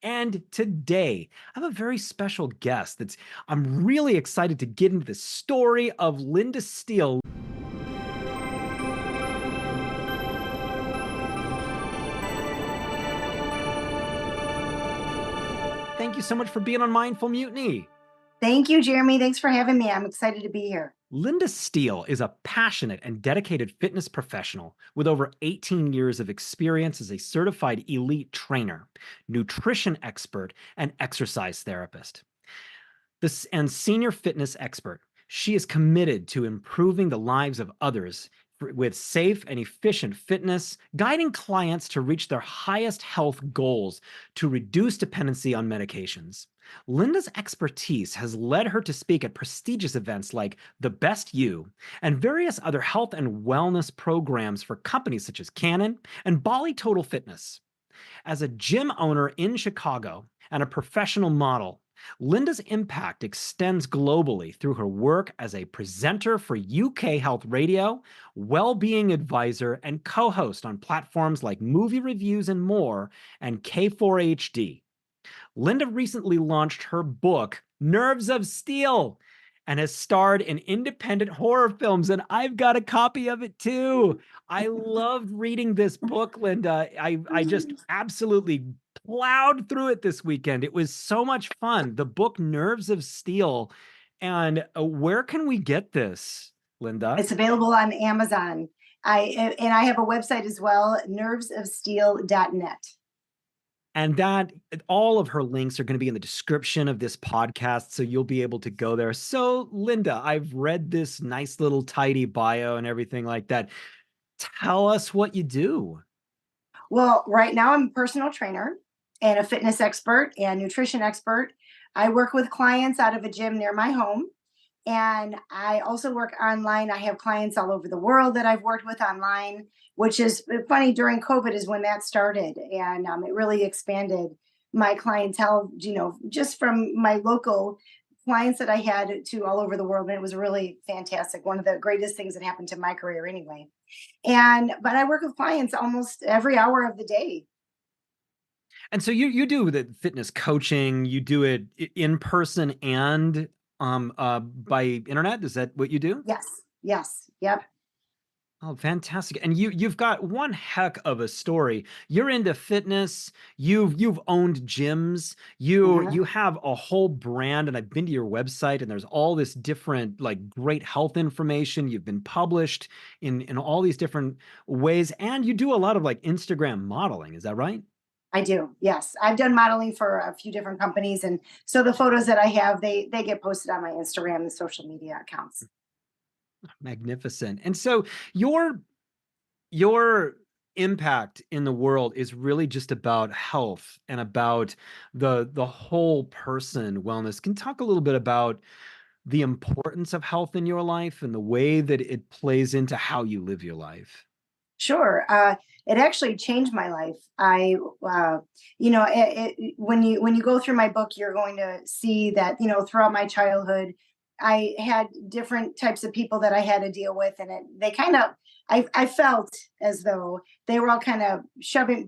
And today, I have a very special guest I'm really excited to get into the story of Linda Steele. Thank you so much for being on Mindful Mutiny. Thank you, Jeremy. Thanks for having me. I'm excited to be here. Linda Steele is a passionate and dedicated fitness professional with over 18 years of experience as a certified elite trainer, nutrition expert, and exercise therapist. And senior fitness expert. She is committed to improving the lives of others with safe and efficient fitness, guiding clients to reach their highest health goals to reduce dependency on medications. Linda's expertise has led her to speak at prestigious events like The Best You and various other health and wellness programs for companies such as Canon and Bali Total Fitness. As a gym owner in Chicago and a professional model, Linda's impact extends globally through her work as a presenter for UK Health Radio, well-being advisor, and co-host on platforms like Movie Reviews and More and K4HD. Linda recently launched her book, Nerves of Steel, and has starred in independent horror films, and I've got a copy of it too. I loved reading this book, Linda. I just absolutely plowed through it this weekend. It was so much fun. The book Nerves of Steel. And where can we get this, Linda? It's available on Amazon. I have a website as well, nervesofsteel.net. And that all of her links are going to be in the description of this podcast, so you'll be able to go there. So, Linda, I've read this nice little tidy bio and everything like that. Tell us what you do. Well, right now I'm a personal trainer and a fitness expert and nutrition expert. I work with clients out of a gym near my home. And I also work online. I have clients all over the world that I've worked with online, which is funny. During COVID is when that started. And it really expanded my clientele, just from my local clients that I had to all over the world. And it was really fantastic. One of the greatest things that happened to my career anyway. But I work with clients almost every hour of the day. And so you do the fitness coaching, you do it in person and by internet. Is that what you do? Yes. Yep. Oh, fantastic. And you've got one heck of a story. You're into fitness, you've owned gyms, you have a whole brand, and I've been to your website and there's all this different like great health information. You've been published in all these different ways, and you do a lot of like Instagram modeling. Is that right? I do. Yes. I've done modeling for a few different companies. And so the photos that I have, they get posted on my Instagram and social media accounts. Magnificent. And so your impact in the world is really just about health and about the whole person wellness. Can you talk a little bit about the importance of health in your life and the way that it plays into how you live your life? Sure. It actually changed my life. When you go through my book, you're going to see that, throughout my childhood, I had different types of people that I had to deal with. And I felt as though they were all kind of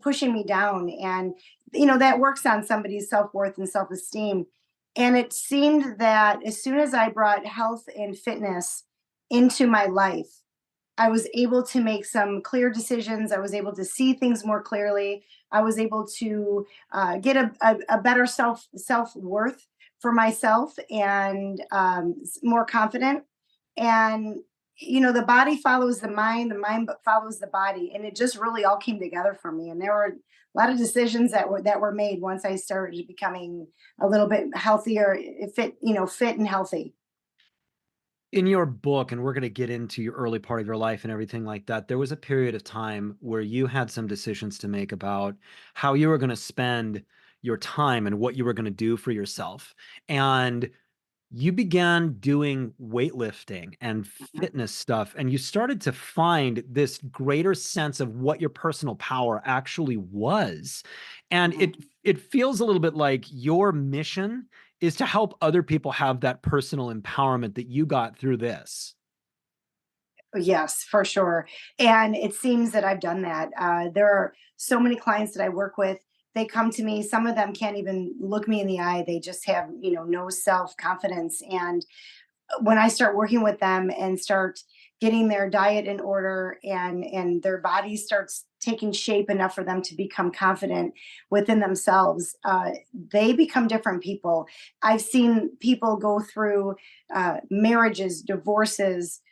pushing me down. And, that works on somebody's self-worth and self-esteem. And it seemed that as soon as I brought health and fitness into my life, I was able to make some clear decisions. I was able to see things more clearly. I was able to get a better self-worth for myself and more confident. And, the body follows the mind follows the body. And it just really all came together for me. And there were a lot of decisions that were made once I started becoming a little bit healthier, fit and healthy. In your book, and we're going to get into your early part of your life and everything like that, there was a period of time where you had some decisions to make about how you were going to spend your time and what you were going to do for yourself. And you began doing weightlifting and fitness stuff, and you started to find this greater sense of what your personal power actually was. And it feels a little bit like your mission is to help other people have that personal empowerment that you got through this. Yes, for sure. And it seems that I've done that. There are so many clients that I work with they come to me. Some of them can't even look me in the eye. They just have, no self-confidence. And when I start working with them and start getting their diet in order, and their body starts taking shape enough for them to become confident within themselves, they become different people. I've seen people go through marriages, divorces,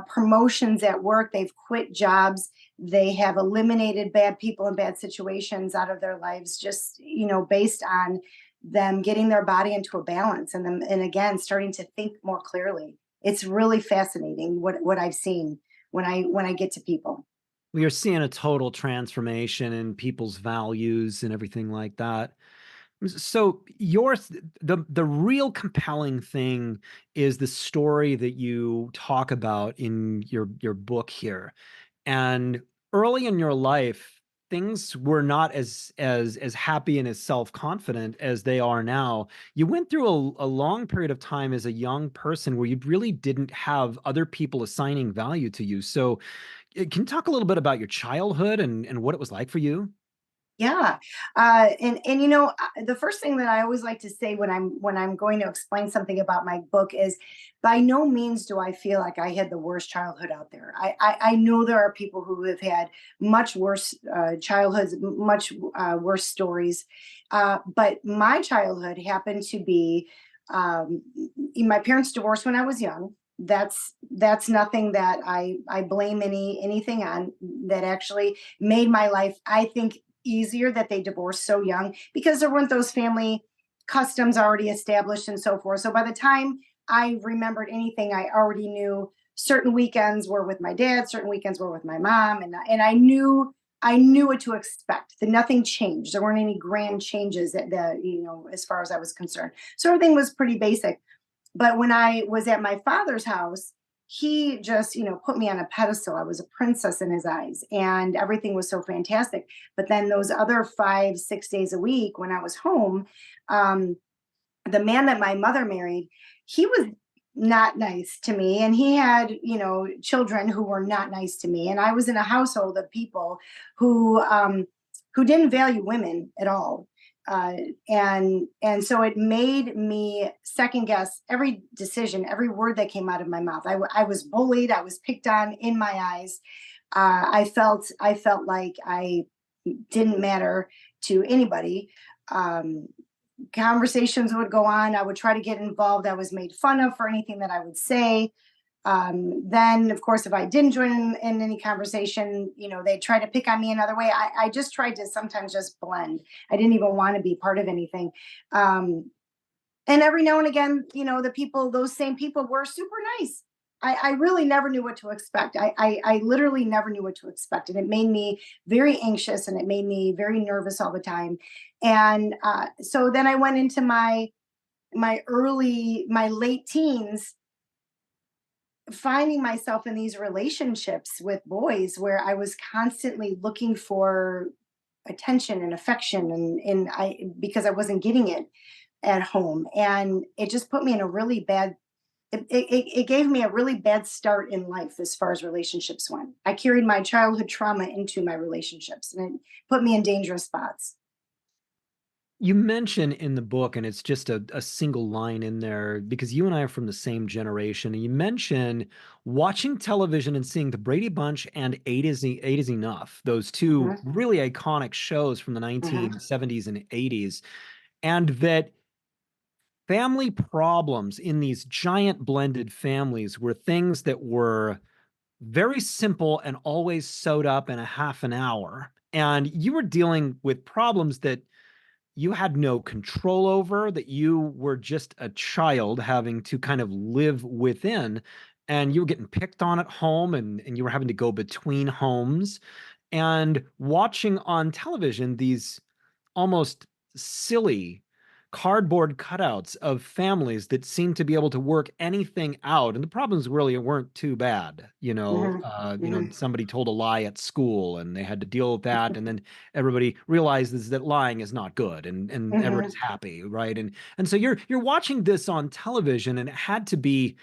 promotions at work. They've quit jobs. They have eliminated bad people and bad situations out of their lives, just based on them getting their body into a balance, and then, and again, starting to think more clearly. It's really fascinating what I've seen when I get to people. We are seeing a total transformation in people's values and everything like that. So the real compelling thing is the story that you talk about in your book here. And early in your life, things were not as happy and as self-confident as they are now. You went through a long period of time as a young person where you really didn't have other people assigning value to you. So can you talk a little bit about your childhood and what it was like for you? Yeah, and the first thing that I always like to say when I'm going to explain something about my book is, by no means do I feel like I had the worst childhood out there. I know there are people who have had much worse childhoods, much worse stories, but my childhood happened to be, my parents divorced when I was young. That's nothing that I blame anything on. That actually made my life, I think, easier that they divorced so young, because there weren't those family customs already established and so forth. So by the time I remembered anything, I already knew certain weekends were with my dad, certain weekends were with my mom, and I knew what to expect. That nothing changed. There weren't any grand changes as far as I was concerned. So everything was pretty basic. But when I was at my father's house, he just, put me on a pedestal. I was a princess in his eyes, and everything was so fantastic. But then those other 5, 6 days a week when I was home, um, the man that my mother married, he was not nice to me. And he had, children who were not nice to me. And I was in a household of people who didn't value women at all. uh, and so it made me second guess every decision, every word that came out of my mouth. I was bullied, I was picked on in my eyes. I felt like I didn't matter to anybody. um, Conversations would go on, I would try to get involved, I was made fun of for anything that I would say. Then, of course, if I didn't join in any conversation, they try to pick on me another way. I just tried to sometimes just blend. I didn't even want to be part of anything. Um, and every now and again, those same people were super nice. I really never knew what to expect. I literally never knew what to expect. And it made me very anxious, and it made me very nervous all the time. And so then I went into my late teens, finding myself in these relationships with boys where I was constantly looking for attention and affection, and I because I wasn't getting it at home. And it just put me in a really bad it gave me a really bad start in life as far as relationships went. I carried my childhood trauma into my relationships, and it put me in dangerous spots. You mention in the book, and it's just a single line in there because you and I are from the same generation. And you mention watching television and seeing the Brady Bunch and Eight is Enough, those two Mhm, really iconic shows from the mhm, 1970s and 80s, and that family problems in these giant blended families were things that were very simple and always sewed up in a half an hour. And you were dealing with problems that you had no control over, that you were just a child having to kind of live within, and you were getting picked on at home, and you were having to go between homes and watching on television these almost silly cardboard cutouts of families that seemed to be able to work anything out, and the problems really weren't too bad. mhm, mhm, Somebody told a lie at school and they had to deal with that, and then everybody realizes that lying is not good, and everybody's mhm. happy, right? And so you're watching this on television, and it had to be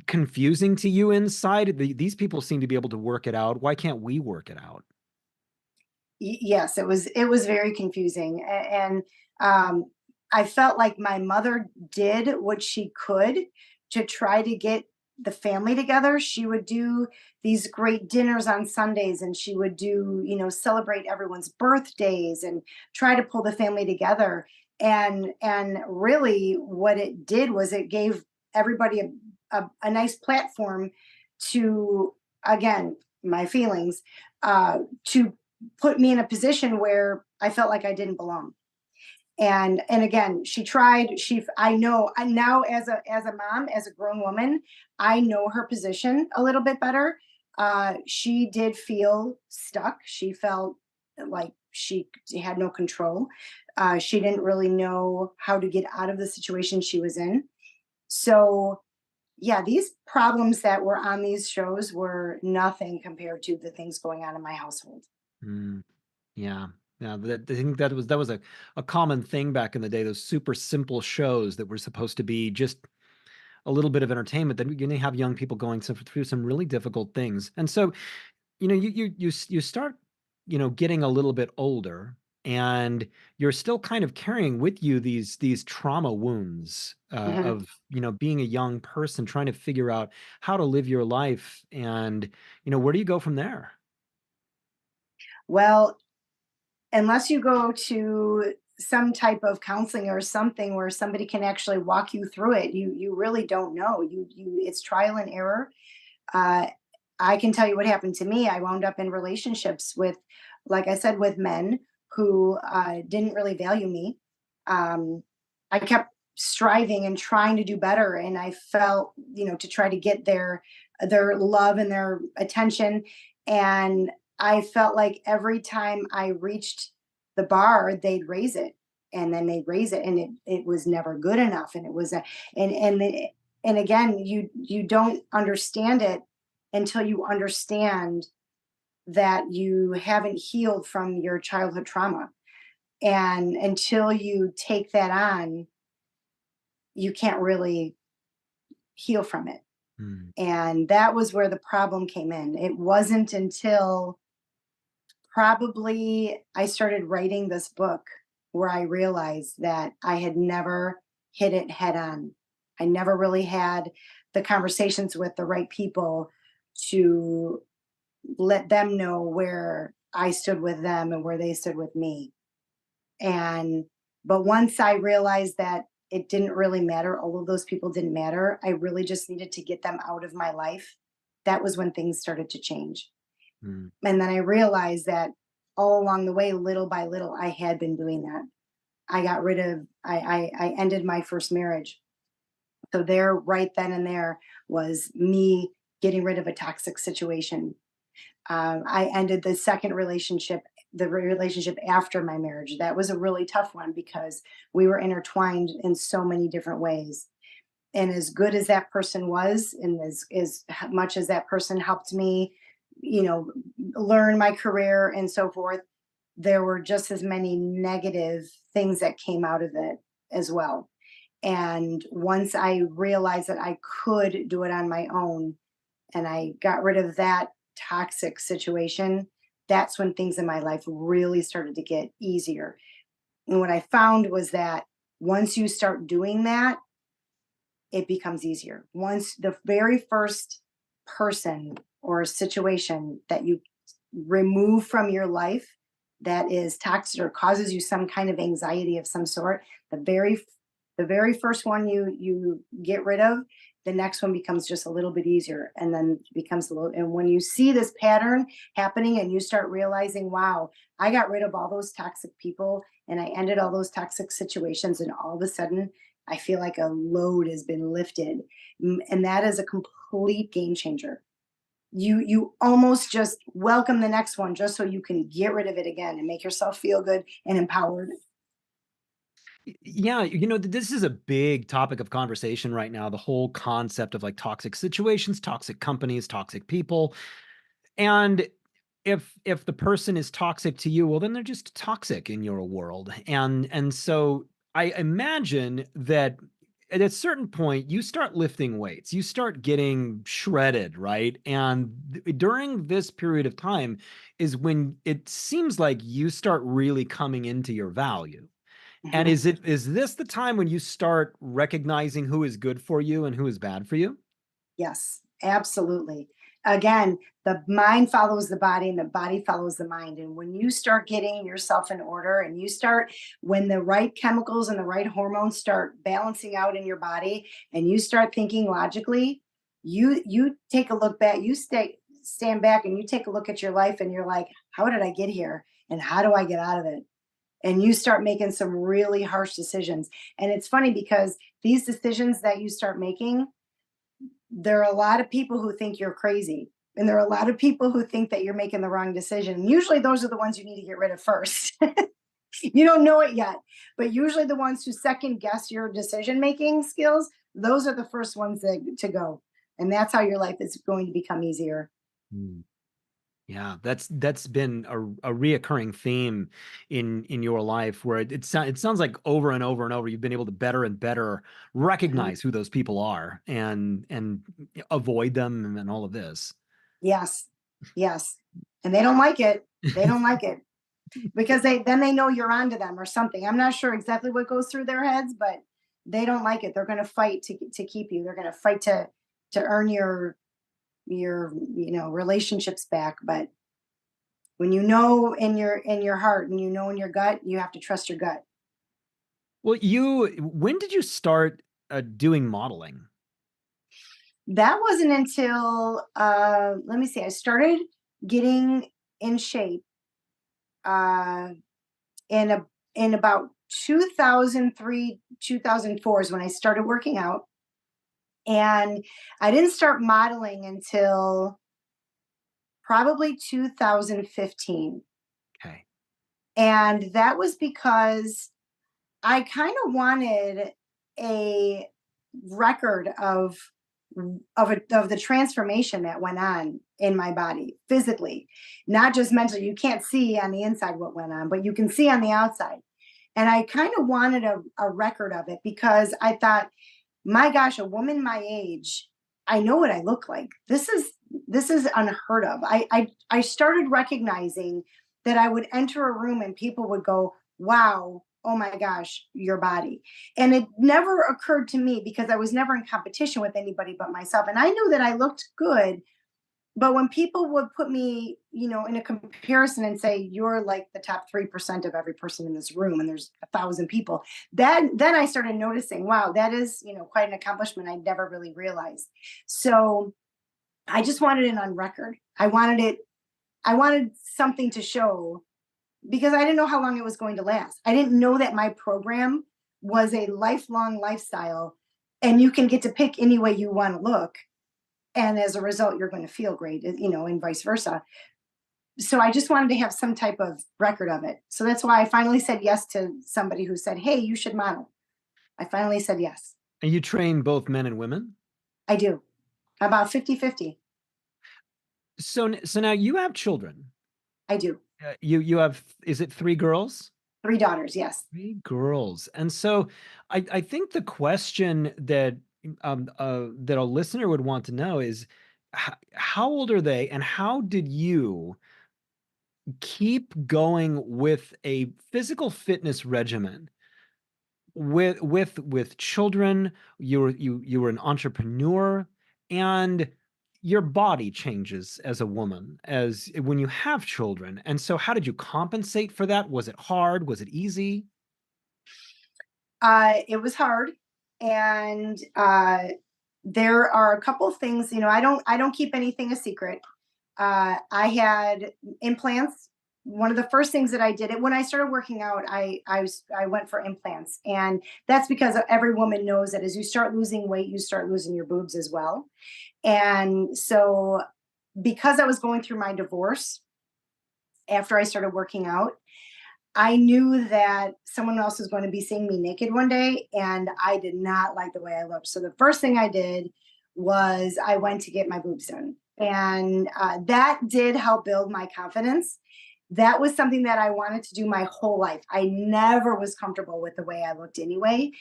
confusing to you inside. These people seem to be able to work it out. Why can't we work it out? Yes, it was very confusing, and I felt like my mother did what she could to try to get the family together. She would do these great dinners on Sundays, and she would do, celebrate everyone's birthdays and try to pull the family together. And really, what it did was it gave everybody a nice platform to, again, my feelings, to put me in a position where I felt like I didn't belong. And again, she tried. I know, I now, as a mom, as a grown woman, I know her position a little bit better. She did feel stuck. She felt like she had no control. She didn't really know how to get out of the situation she was in. So yeah, these problems that were on these shows were nothing compared to the things going on in my household. Mm, yeah. Yeah, I think that was a common thing back in the day, those super simple shows that were supposed to be just a little bit of entertainment. Then you're going to have young people going through some really difficult things. And so, you start, getting a little bit older, and you're still kind of carrying with you these trauma wounds, Mhm. of, being a young person trying to figure out how to live your life. And, where do you go from there? Well, unless you go to some type of counseling or something where somebody can actually walk you through it, you really don't know. It's trial and error. uh, I can tell you what happened to me. I wound up in relationships with, like I said, with men who didn't really value me. um, I kept striving and trying to do better, and I felt, to try to get their love and their attention. And I felt like every time I reached the bar, they'd raise it, and then they'd raise it, and it was never good enough. And it was a and again, you don't understand it until you understand that you haven't healed from your childhood trauma. And until you take that on, you can't really heal from it. Mm, And that was where the problem came in. It wasn't until probably I started writing this book where I realized that I had never hit it head on. I never really had the conversations with the right people to let them know where I stood with them and where they stood with me. And but once I realized that it didn't really matter, all of those people didn't matter, I really just needed to get them out of my life. That was when things started to change. mm, And then I realized that all along the way, little by little, I had been doing that. I got rid of, I ended my first marriage. So there, right then and there, was me getting rid of a toxic situation. I ended the relationship after my marriage. That was a really tough one because we were intertwined in so many different ways. And as good as that person was, and as much as that person helped me, you know, learn my career and so forth, there were just as many negative things that came out of it as well. And once I realized that I could do it on my own, and I got rid of that toxic situation, that's when things in my life really started to get easier. And what I found was that once you start doing that, it becomes easier. Once the very first person or situation that you remove from your life that is toxic or causes you some kind of anxiety of some sort, the very first one you get rid of, the next one becomes just a little bit easier, and then becomes a little. And when you see this pattern happening and you start realizing, wow, I got rid of all those toxic people and I ended all those toxic situations, and all of a sudden I feel like a load has been lifted. And that is a complete game changer. You almost just welcome the next one just so you can get rid of it again and make yourself feel good and empowered. Yeah, this is a big topic of conversation right now, the whole concept of like toxic situations, toxic companies, toxic people. And if the person is toxic to you, well, then they're just toxic in your world. And so I imagine that at a certain point, you start lifting weights, you start getting shredded, right? And during this period of time is when it seems like you start really coming into your value. And Mhm. is this the time when you start recognizing who is good for you and who is bad for you? Yes, absolutely. Again, the mind follows the body and the body follows the mind. And when you start getting yourself in order and you start, when the right chemicals and the right hormones start balancing out in your body and you start thinking logically, you take a look back, stand back and you take a look at your life and you're like, how did I get here? And how do I get out of it? And you start making some really harsh decisions. And it's funny because these decisions that you start making, there are a lot of people who think you're crazy. And there are a lot of people who think that you're making the wrong decision. And usually those are the ones you need to get rid of first. You don't know it yet, but usually the ones who second guess your decision making skills, those are the first ones to go. And that's how your life is going to become easier. Mm. Yeah, that's been a reoccurring theme in your life where it sounds like over and over and over you've been able to better and better Mhm. recognize who those people are and avoid them and all of this. Yes. Yes. And they don't like it. They don't like it because they know you're onto them or something. I'm not sure exactly what goes through their heads, but they don't like it. They're going to fight to keep you. They're going to fight to earn your relationships back. But when you know in your heart and you know in your gut, you have to trust your gut. Well, when did you start doing modeling? That wasn't until let me see. I started getting in shape uh, in about 2003 2004 is when I started working out, and I didn't start modeling until probably 2015. Okay. And that was because I kind of wanted a record of the transformation that went on in my body physically, not just mentally. You can't see on the inside what went on, but you can see on the outside. And I kind of wanted a record of it because I thought, my gosh, a woman my age, I know what I look like. This is unheard of. I started recognizing that I would enter a room and people would go, wow, oh my gosh, your body. And it never occurred to me because I was never in competition with anybody but myself. And I knew that I looked good, but when people would put me, in a comparison and say, you're like the top 3% of every person in this room, and there's 1,000 people, then I started noticing, wow, that is, quite an accomplishment I never really realized. So I just wanted it on record. I wanted something to show because I didn't know how long it was going to last. I didn't know that my program was a lifelong lifestyle and you can get to pick any way you want to look. And as a result, you're going to feel great, and vice versa. So I just wanted to have some type of record of it. So that's why I finally said yes to somebody who said, hey, you should model. I finally said yes. And you train both men and women? I do. About 50-50. So now you have children. I do. You have, is it three girls? 3 daughters. Yes. Three girls. And so I think the question that that a listener would want to know is how old are they and how did you keep going with a physical fitness regimen with children? You were an entrepreneur, and your body changes as a woman as when you have children. And so how did you compensate for that? Was it hard? Was it easy? It was hard, and there are a couple of things. I don't keep anything a secret. I had implants. One of the first things that I did it when I started working out, I went for implants, and that's because every woman knows that as you start losing weight, you start losing your boobs as well. And so, because I was going through my divorce after I started working out, I knew that someone else was going to be seeing me naked one day, and I did not like the way I looked. So the first thing I did was I went to get my boobs done, and that did help build my confidence. That was something that I wanted to do my whole life. I never was comfortable with the way I looked anyway,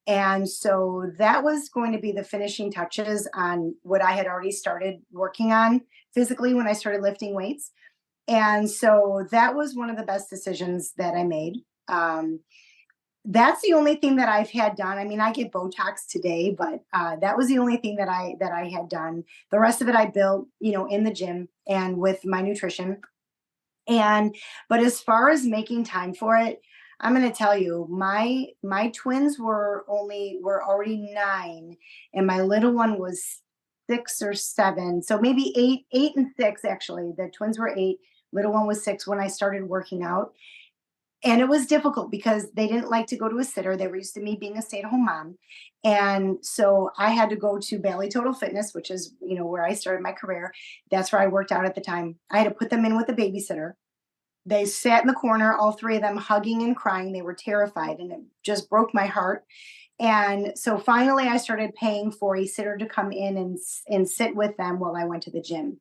And so that was going to be the finishing touches on what I had already started working on physically when I started lifting weights. And so that was one of the best decisions that I made. That's the only thing that I've had done. I mean, I get Botox today, but that was the only thing that I had done. The rest of it I built, in the gym and with my nutrition. And but as far as making time for it, I'm going to tell you, my twins were already 9, and my little one was 6 or 7, so maybe 8 and 6 actually. The twins were 8, little one was 6 when I started working out. And it was difficult because they didn't like to go to a sitter. They were used to me being a stay-at-home mom. And so I had to go to Bally Total Fitness, which is, where I started my career. That's where I worked out at the time. I had to put them in with a babysitter. They sat in the corner, all 3 of them hugging and crying. They were terrified, and it just broke my heart. And so finally I started paying for a sitter to come in and sit with them while I went to the gym.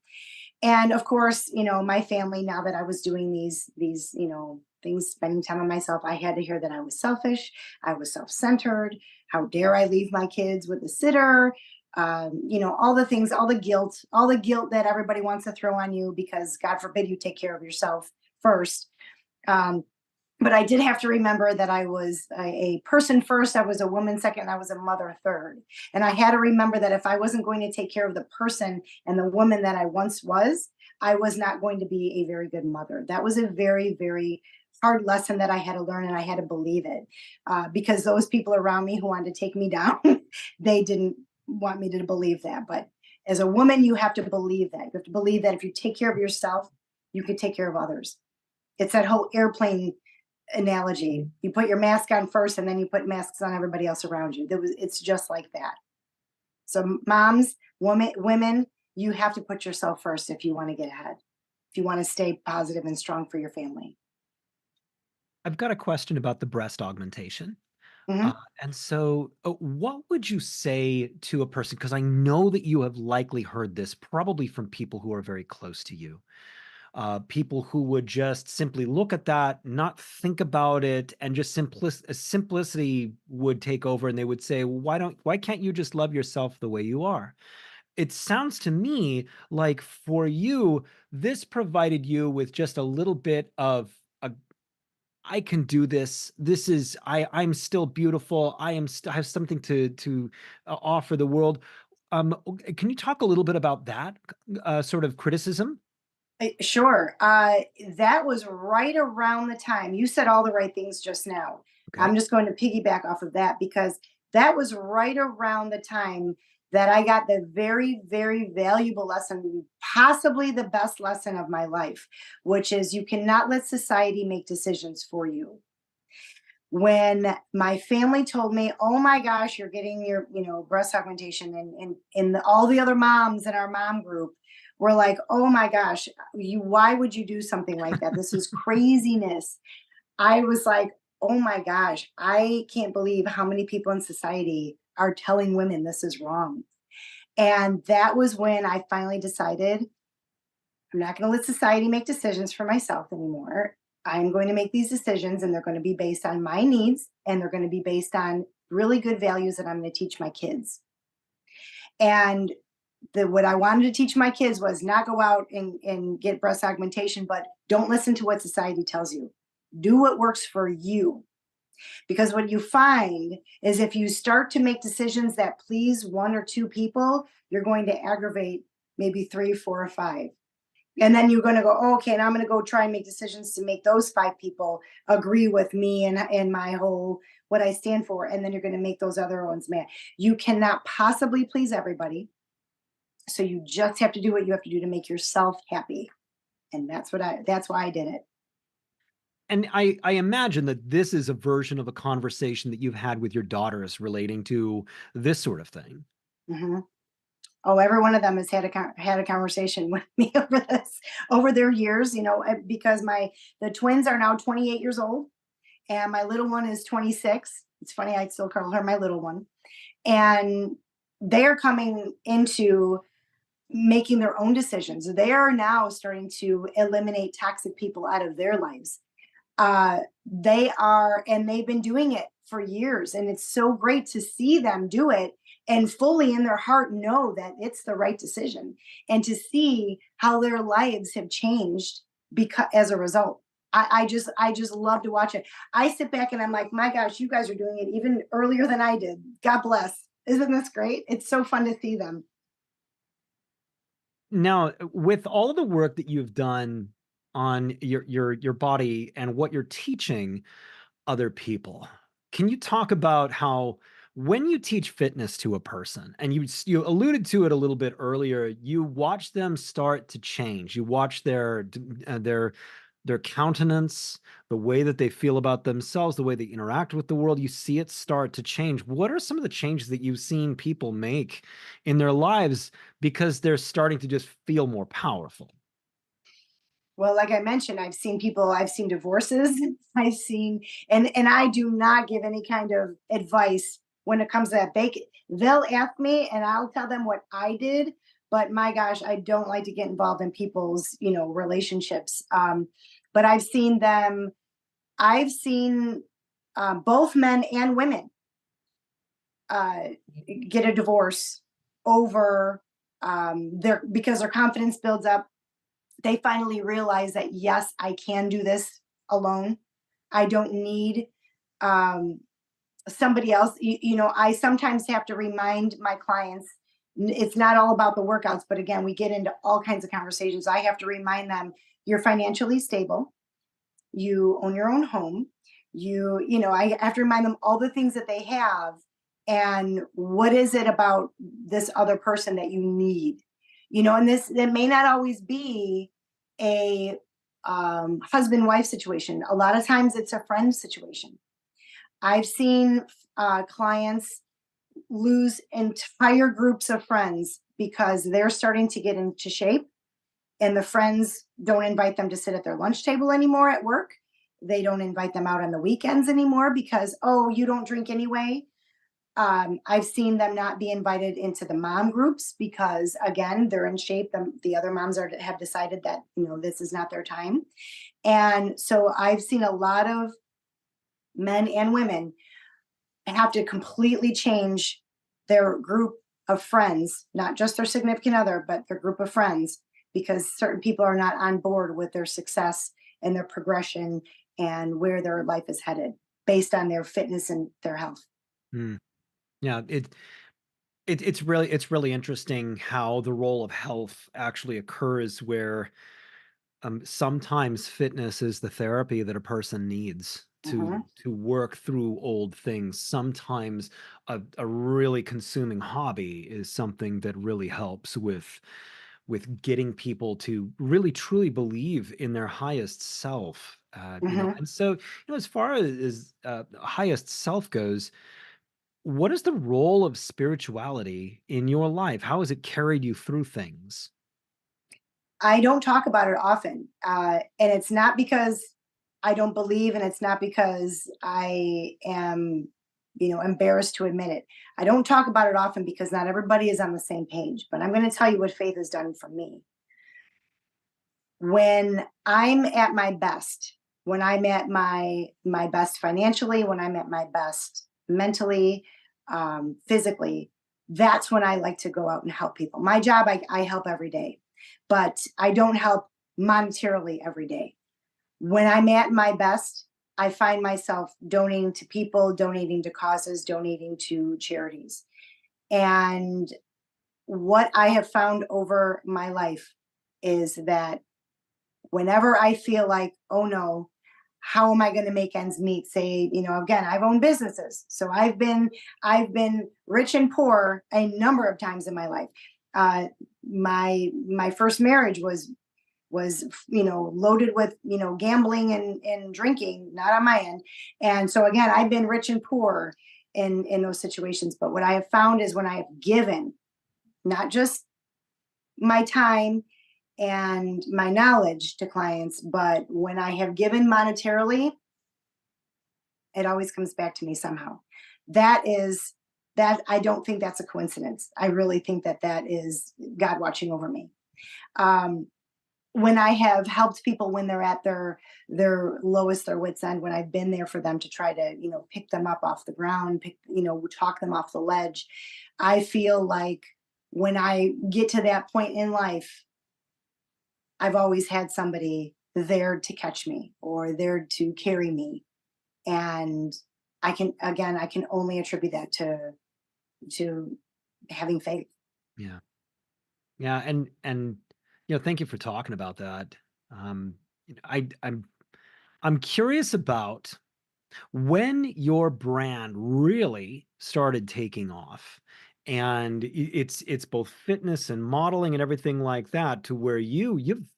And of course, my family, now that I was doing these, things, spending time on myself, I had to hear that I was selfish, I was self-centered. How dare I leave my kids with a sitter? All the things, all the guilt that everybody wants to throw on you because God forbid you take care of yourself first. Um, but I did have to remember that I was a person first, I was a woman second, and I was a mother third. And I had to remember that if I wasn't going to take care of the person and the woman that I once was, I was not going to be a very good mother. That was a very, very hard lesson that I had to learn, and I had to believe it because those people around me who wanted to take me down, they didn't want me to believe that. But as a woman, you have to believe that. You have to believe that if you take care of yourself, you can take care of others. It's that whole airplane analogy. You put your mask on first, and then you put masks on everybody else around you. It's just like that. So moms, women, you have to put yourself first if you want to get ahead, if you want to stay positive and strong for your family. I've got a question about the breast augmentation. Uh, Hmm. and so, what would you say to a person? Because I know that you have likely heard this probably from people who are very close to you, people who would just simply look at that, not think about it, and just simplicity would take over, and they would say, why can't you just love yourself the way you are? It sounds to me like for you, this provided you with just a little bit of a I can do this. I'm still beautiful. I have something to offer the world. Can you talk a little bit about that sort of criticism? Sure. That was right around the time you said all the right things just now. Okay. I'm just going to piggyback off of that because that was right around the time that I got the very, very valuable lesson, possibly the best lesson of my life, which is you cannot let society make decisions for you. When my family told me, "Oh my gosh, you're getting your, breast augmentation," and all the other moms in our mom group were like, "Oh my gosh, why would you do something like that? This is craziness." I was like, "Oh my gosh, I can't believe how many people in society are telling women this is wrong." And that was when I finally decided I'm not going to let society make decisions for myself anymore. I'm going to make these decisions, and they're going to be based on my needs, and they're going to be based on really good values that I'm going to teach my kids. And what I wanted to teach my kids was not go out and get breast augmentation, but don't listen to what society tells you. Do what works for you. Because what you find is if you start to make decisions that please 1 or 2 people, you're going to aggravate maybe 3, 4, or 5. And then you're going to go, oh, okay, and I'm going to go try and make decisions to make those 5 people agree with me and my whole what I stand for. And then you're going to make those other ones mad. You cannot possibly please everybody. So you just have to do what you have to do to make yourself happy. And that's why I did it. And I imagine that this is a version of a conversation that you've had with your daughters relating to this sort of thing. Hmm. Oh, every one of them has had a conversation with me over this, over their years, because the twins are now 28 years old, and my little one is 26. It's funny, I still call her my little one. And they are coming into making their own decisions. They are now starting to eliminate toxic people out of their lives. They are, and they've been doing it for years. And it's so great to see them do it and fully in their heart know that it's the right decision, and to see how their lives have changed because as a result. I just love to watch it. I sit back and I'm like, my gosh, you guys are doing it even earlier than I did. God bless. Isn't this great? It's so fun to see them. Now, with all of the work that you've done on your body and what you're teaching other people, can you talk about how when you teach fitness to a person, and you alluded to it a little bit earlier, you watch them start to change. You watch their countenance, the way that they feel about themselves, the way they interact with the world, you see it start to change. What are some of the changes that you've seen people make in their lives because they're starting to just feel more powerful? Well, like I mentioned, I've seen divorces, I've seen, and I do not give any kind of advice when it comes to that. They'll ask me and I'll tell them what I did, but my gosh, I don't like to get involved in people's, relationships. But I've seen both men and women uh, get a divorce over their because their confidence builds up. They finally realize that yes, I can do this alone. I don't need um, somebody else. I sometimes have to remind my clients it's not all about the workouts, but again, we get into all kinds of conversations. I have to remind them you're financially stable, you own your own home, I have to remind them all the things that they have, and what is it about this other person that you need, and this it may not always be a husband wife situation. A lot of times it's a friend situation. I've seen clients lose entire groups of friends because they're starting to get into shape, and the friends don't invite them to sit at their lunch table anymore at work. They don't invite them out on the weekends anymore because, oh, you don't drink anyway. I've seen them not be invited into the mom groups because, again, they're in shape. The other moms have decided that this is not their time, and so I've seen a lot of men and women have to completely change their group of friends, not just their significant other, but their group of friends, because certain people are not on board with their success and their progression and where their life is headed based on their fitness and their health. Mm. Yeah, it's really interesting how the role of health actually occurs where sometimes fitness is the therapy that a person needs Mhm. to work through old things. Sometimes a really consuming hobby is something that really helps with getting people to really truly believe in their highest self. Mhm. And so, as far as highest self goes, what is the role of spirituality in your life? How has it carried you through things? I don't talk about it often. And it's not because I don't believe, and it's not because I am, embarrassed to admit it. I don't talk about it often because not everybody is on the same page. But I'm going to tell you what faith has done for me. When I'm at my best, when I'm at my best financially, when I'm at my best mentally, physically, that's when I like to go out and help people. My job, I help every day, but I don't help monetarily every day. When I'm at my best, I find myself donating to people, donating to causes, donating to charities. And what I have found over my life is that whenever I feel like, oh no, how am I going to make ends meet? Say, again, I've owned businesses. So I've been rich and poor a number of times in my life. Uh, my first marriage was loaded with gambling and drinking, not on my end. And so again, I've been rich and poor in those situations. But what I have found is when I have given, not just my time and my knowledge to clients, but when I have given monetarily, it always comes back to me somehow. That is that I don't think that's a coincidence. I really think that is God watching over me. Um, when I have helped people when they're at their lowest, their wits end, when I've been there for them to try to, pick them up off the ground, talk them off the ledge, I feel like when I get to that point in life, I've always had somebody there to catch me or there to carry me. And I can only attribute that to having faith. Yeah. Yeah. And, thank you for talking about that. Um, I'm curious about when your brand really started taking off, and it's both fitness and modeling and everything like that, to where you've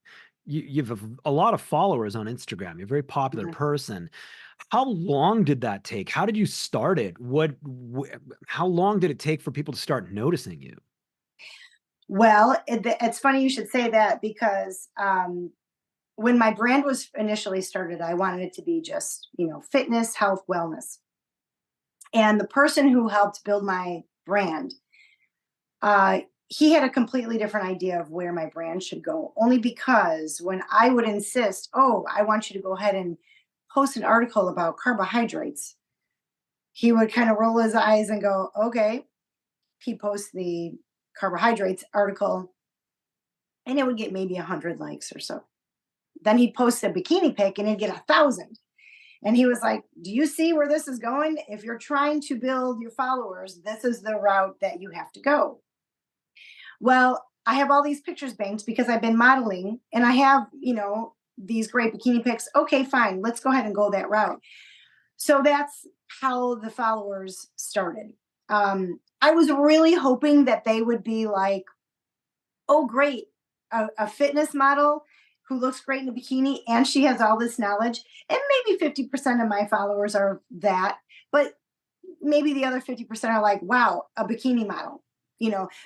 a lot of followers on Instagram. You're a very popular Mhm. person. How long did that take? How did you start it? How long did it take for people to start noticing you? Well, it's funny you should say that because when my brand was initially started, I wanted it to be just, fitness, health, wellness. And the person who helped build my brand, uh, he had a completely different idea of where my brand should go. Only because when I would insist, oh, I want you to go ahead and post an article about carbohydrates, he would kind of roll his eyes and go, okay. He posts the carbohydrates article and it would get maybe 100 likes or so. Then he'd post a bikini pic and it'd get 1,000. And he was like, do you see where this is going? If you're trying to build your followers, this is the route that you have to go. Well, I have all these pictures banked because I've been modeling and I have, these great bikini pics. Okay, fine. Let's go ahead and go that route. So that's how the followers started. I was really hoping that they would be like, oh, great, a fitness model who looks great in a bikini and she has all this knowledge. And maybe 50% of my followers are that, but maybe the other 50% are like, wow, a bikini model,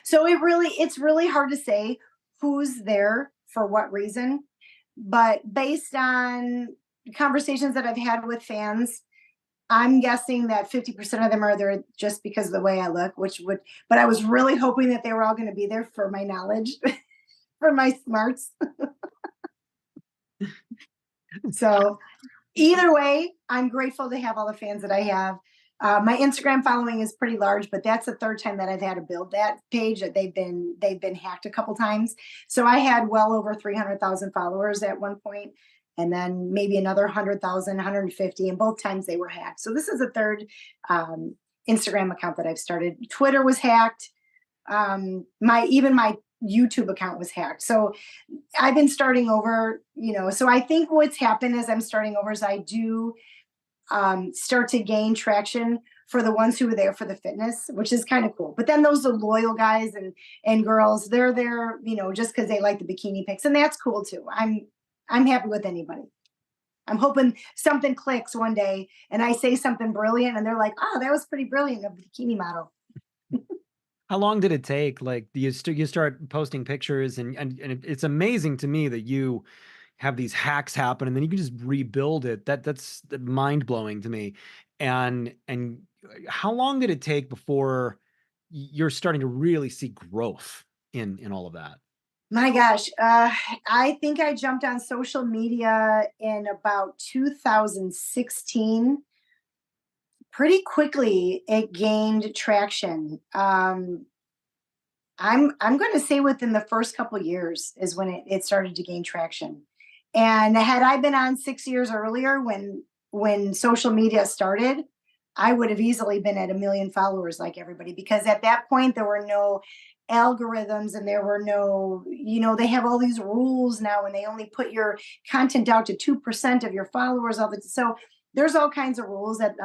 So it's really hard to say who's there for what reason. But based on conversations that I've had with fans, I'm guessing that 50% of them are there just because of the way I look, but I was really hoping that they were all going to be there for my knowledge, for my smarts. So either way, I'm grateful to have all the fans that I have. My Instagram following is pretty large, but that's the third time that I've had to build that page. That they've been hacked a couple times. So I had well over 300,000 followers at one point, and then maybe another 100,000, 150, and both times they were hacked. So this is the third um, Instagram account that I've started. Twitter was hacked. My YouTube account was hacked. So I've been starting over, So I think what's happened as I'm starting over is I do start to gain traction for the ones who are there for the fitness, which is kind of cool. But then those are loyal guys and girls. They're there, just because they like the bikini pics, and that's cool too. I'm happy with anybody. I'm hoping something clicks one day, and I say something brilliant, and they're like, "Oh, that was pretty brilliant, a bikini model." How long did it take? Like, you start posting pictures, and it's amazing to me that you have these hacks happen and then you can just rebuild it. That's mind blowing to me. And how long did it take before you're starting to really see growth in all of that? My gosh, I think I jumped on social media in about 2016. Pretty quickly, it gained traction. I'm going to say within the first couple years is when it started to gain traction. And had I been on 6 years earlier when social media started, I would have easily been at 1 million followers like everybody, because at that point there were no algorithms and there were no, they have all these rules now and they only put your content out to 2% of your followers of it. So there's all kinds of rules that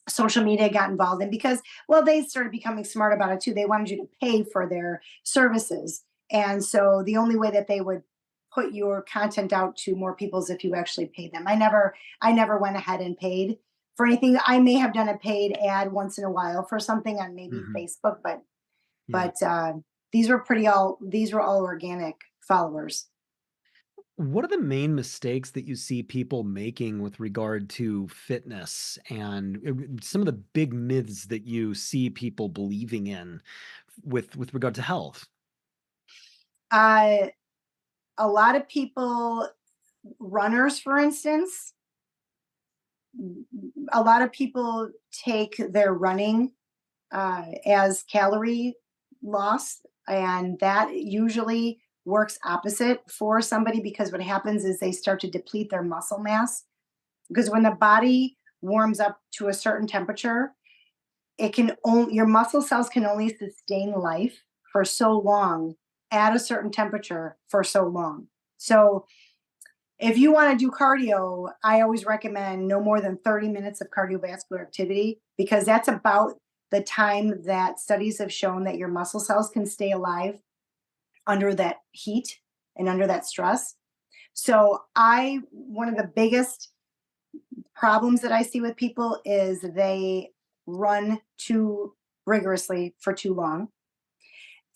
social media got involved in, because, well, they started becoming smart about it too. They wanted you to pay for their services, and so the only way that they would put your content out to more people is if you actually paid them. I never went ahead and paid for anything. I may have done a paid ad once in a while for something on maybe Hmm. Facebook, but Yeah. but these were all organic followers. What are the main mistakes that you see people making with regard to fitness, and some of the big myths that you see people believing in with regard to health? Uh, a lot of people, runners, for instance, a lot of people take their running as calorie loss, and that usually works opposite for somebody, because what happens is they start to deplete their muscle mass. Because when the body warms up to a certain temperature, it can only, your muscle cells can only sustain life for so long at a certain temperature for so long. So if you want to do cardio, I always recommend no more than 30 minutes of cardiovascular activity, because that's about the time that studies have shown that your muscle cells can stay alive under that heat and under that stress. So one of the biggest problems that I see with people is they run too rigorously for too long.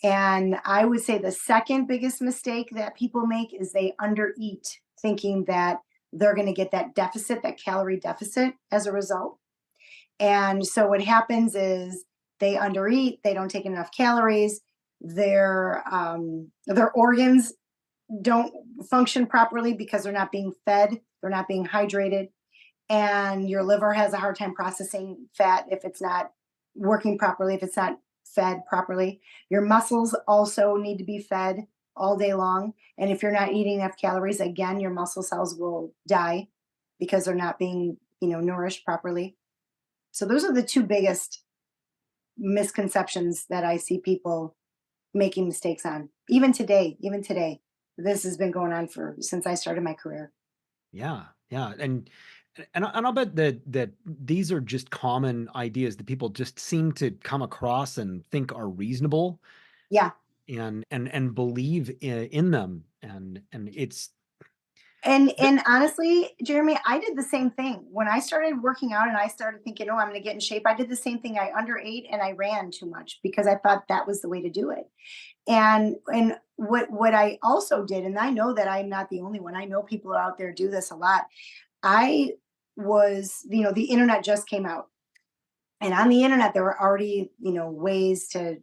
And I would say the second biggest mistake that people make is they undereat, thinking that they're going to get that deficit, that calorie deficit as a result. And so what happens is they undereat, they don't take enough calories, their organs don't function properly because they're not being fed, they're not being hydrated, and your liver has a hard time processing fat if it's not working properly, if it's not fed properly. Your muscles also need to be fed all day long, and if you're not eating enough calories, again, your muscle cells will die because they're not being, nourished properly. So those are the two biggest misconceptions that I see people making mistakes on. Even today, this has been going on since I started my career. Yeah, yeah, and I'll bet that these are just common ideas that people just seem to come across and think are reasonable, Yeah. and believe in them, and it's And honestly, Jeremy, I did the same thing. When I started working out and I started thinking, oh, I'm going to get in shape, I did the same thing. I underate and I ran too much because I thought that was the way to do it. And what I also did, and I know that I'm not the only one. I know people out there do this a lot. I was, the internet just came out. And on the internet, there were already, ways to,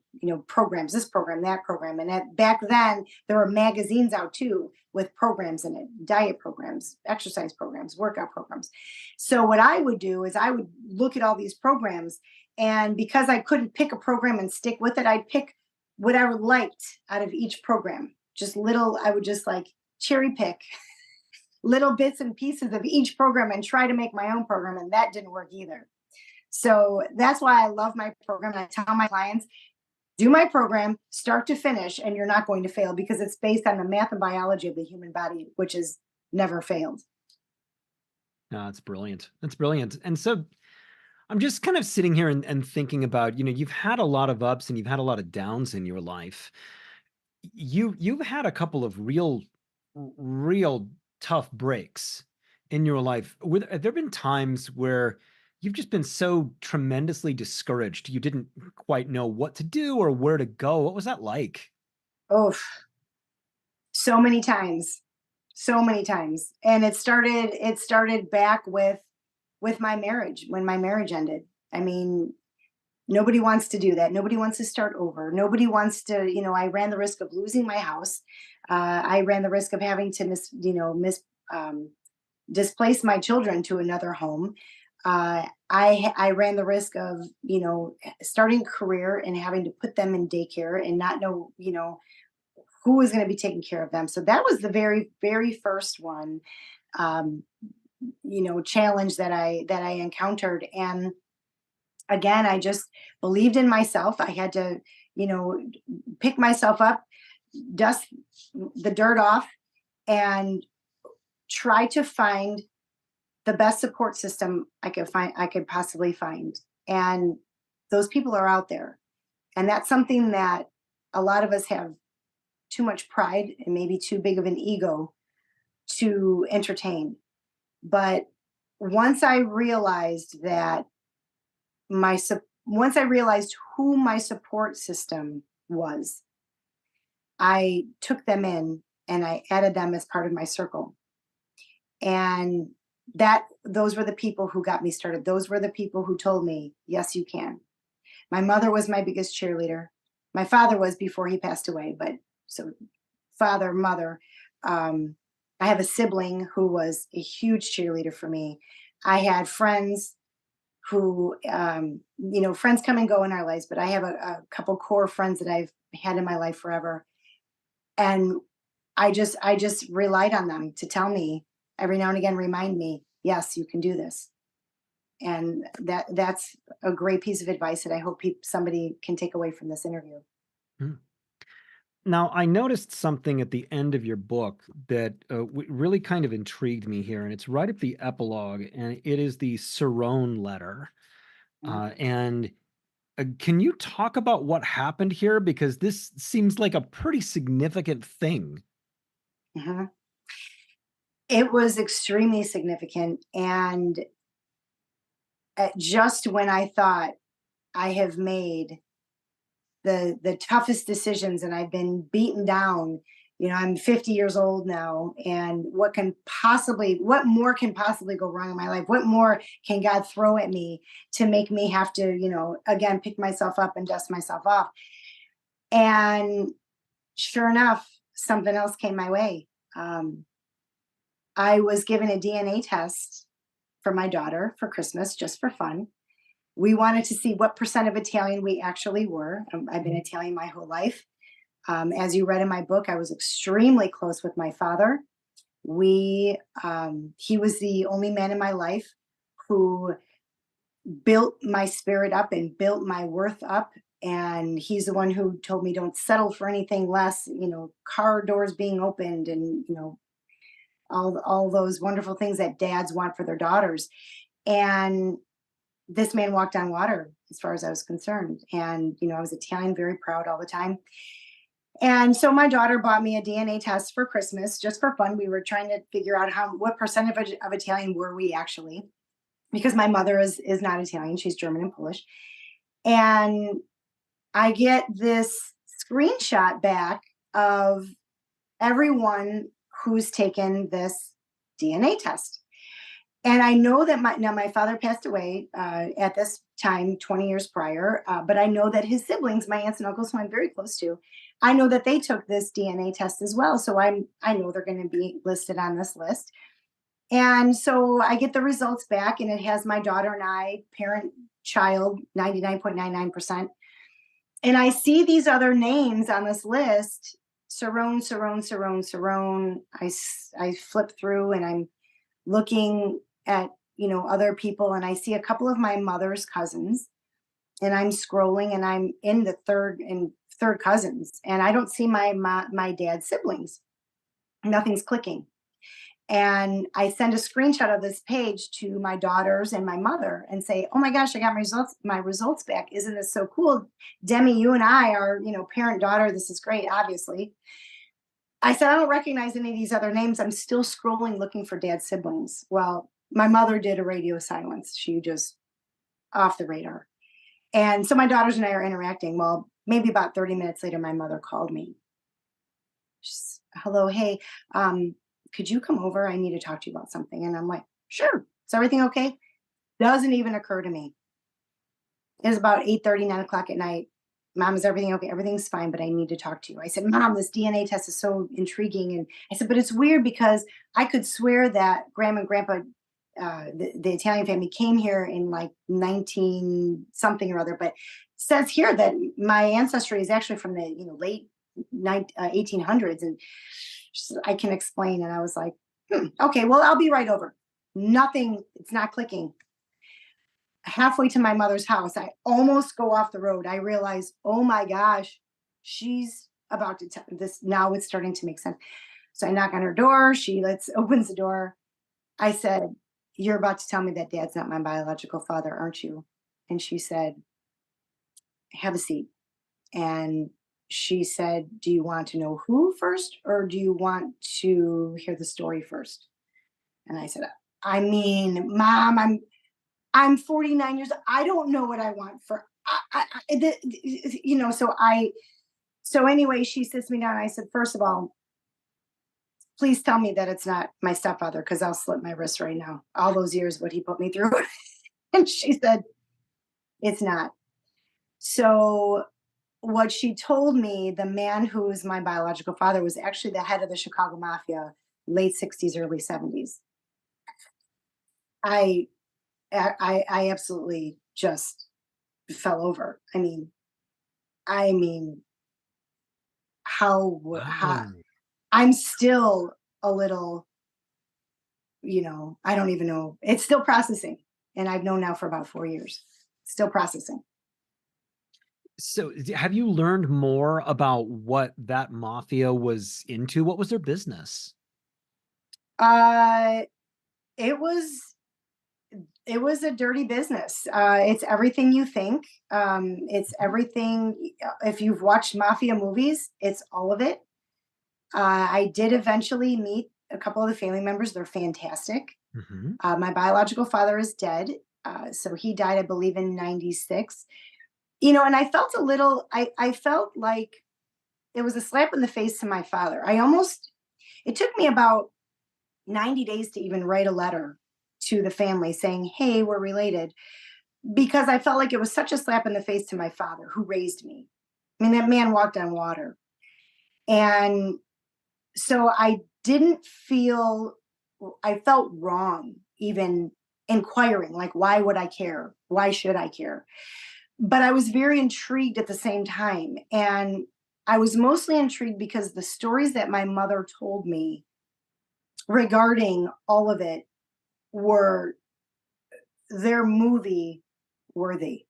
programs, this program, that program. And back then, there were magazines out too with programs in it, diet programs, exercise programs, workout programs. So what I would do is I would look at all these programs. And because I couldn't pick a program and stick with it, I'd pick what I liked out of each program. I would just like cherry pick little bits and pieces of each program and try to make my own program. And that didn't work either. So that's why I love my program. And I tell my clients, do my program start to finish, and you're not going to fail, because it's based on the math and biology of the human body, which has never failed. no, that's brilliant. That's brilliant. And so I'm just kind of sitting here and thinking about, you've had a lot of ups and you've had a lot of downs in your life. You've had a couple of real tough breaks in your life. Have there been times where you've just been so tremendously discouraged you didn't quite know what to do or where to go? What was that like? Oh, so many times, so many times. And it started back with my marriage, when my marriage ended. I mean, nobody wants to do that. Nobody wants to start over. Nobody wants to, I ran the risk of losing my house. I ran the risk of having to displace my children to another home. I ran the risk of, starting a career and having to put them in daycare and not know, who was going to be taking care of them. So that was the very, very first one, challenge that I encountered. And again, I just believed in myself. I had to, pick myself up, dust the dirt off, and try to find the best support system I could possibly find. And those people are out there. And that's something that a lot of us have too much pride and maybe too big of an ego to entertain. But once I realized that once I realized who my support system was, I took them in and I added them as part of my circle. And those were the people who got me started. Those were the people who told me, yes, you can. My mother was my biggest cheerleader. My father was before he passed away, but so father, mother, I have a sibling who was a huge cheerleader for me. I had friends who, friends come and go in our lives, but I have a couple core friends that I've had in my life forever. And I just relied on them to tell me every now and again, remind me, yes, you can do this. And that's a great piece of advice that I hope somebody can take away from this interview. Mm. Now, I noticed something at the end of your book that really kind of intrigued me here, and it's right at the epilogue, and it is the Sarone letter. Mm. And can you talk about what happened here? Because this seems like a pretty significant thing. Mhm. It was extremely significant. And just when I thought I have made the toughest decisions and I've been beaten down, I'm 50 years old now, and what more can possibly go wrong in my life? What more can God throw at me to make me have to, again, pick myself up and dust myself off? And sure enough, something else came my way. Um, I was given a DNA test for my daughter for Christmas, just for fun. We wanted to see what percent of Italian we actually were. I've been Italian my whole life. As you read in my book, I was extremely close with my father. He was the only man in my life who built my spirit up and built my worth up. And he's the one who told me don't settle for anything less, car doors being opened, and, all those wonderful things that dads want for their daughters. And this man walked on water as far as I was concerned. And, I was Italian, very proud all the time. And so my daughter bought me a DNA test for Christmas just for fun. We were trying to figure out what percent of Italian were we actually, because my mother is not Italian, she's German and Polish. And I get this screenshot back of everyone who's taken this DNA test. And I know that my father passed away at this time 20 years prior, but I know that his siblings, my aunts and uncles, who I'm very close to, I know that they took this DNA test as well. So I know they're going to be listed on this list. And so I get the results back, and it has my daughter and I, parent, child, 99.99%. And I see these other names on this list: Sarone, Sarone, Sarone, Sarone. I flip through and I'm looking at, other people, and I see a couple of my mother's cousins, and I'm scrolling and I'm in the third cousins, and I don't see my dad's siblings. Nothing's clicking. And I send a screenshot of this page to my daughters and my mother and say, "Oh my gosh, I got my results back. Isn't this so cool? Demi, you and I are, parent daughter. This is great, obviously." I said, "I don't recognize any of these other names. I'm still scrolling looking for dad's siblings." Well, my mother did a radio silence. She just off the radar. And so my daughters and I are interacting. Well, maybe about 30 minutes later, my mother called me. She's, "Hello, hey, could you come over? I need to talk to you about something." And I'm like, "Sure. Is everything okay?" Doesn't even occur to me. It was about 8:30, 9 o'clock at night. "Mom, is everything okay?" "Everything's fine, but I need to talk to you." I said, "Mom, this DNA test is so intriguing." And I said, "But it's weird because I could swear that grandma and grandpa, the Italian family, came here in like 19 something or other, but says here that my ancestry is actually from the late 1800s." And she said, "I can explain." And I was like, "Okay, well, I'll be right over." Nothing, it's not clicking. Halfway to my mother's house, I almost go off the road. I realize, oh my gosh, she's about to tell this. Now it's starting to make sense. So I knock on her door. She opens the door. I said, "You're about to tell me that dad's not my biological father, aren't you?" And she said, "Have a seat." And she said, "Do you want to know who first, or do you want to hear the story first?" And I said, "I mean, Mom, I'm 49 years. I don't know what I want for, so anyway, she sits me down. I said, "First of all, please tell me that it's not my stepfather, because I'll slit my wrist right now. All those years, what he put me through." And she said, "It's not." So what she told me, the man who was my biological father was actually the head of the Chicago Mafia, late 60s, early 70s. I absolutely just fell over. I mean, how Wow. I'm still a little, I don't even know. It's still processing. And I've known now for about 4 years. Still processing. So, have you learned more about what that mafia was into? What was their business? Uh it was it was a dirty business. It's everything you think. It's everything. If you've watched mafia movies, it's all of it. I did eventually meet a couple of the family members. They're fantastic. Mhm. My biological father is dead. So he died, I believe, in 96. And I felt I felt like it was a slap in the face to my father. It took me about 90 days to even write a letter to the family saying, hey, we're related, because I felt like it was such a slap in the face to my father who raised me. That man walked on water. And so I felt wrong even inquiring, like, why would I care? Why should I care? But I was very intrigued at the same time. And I was mostly intrigued because the stories that my mother told me regarding all of it were their movie worthy.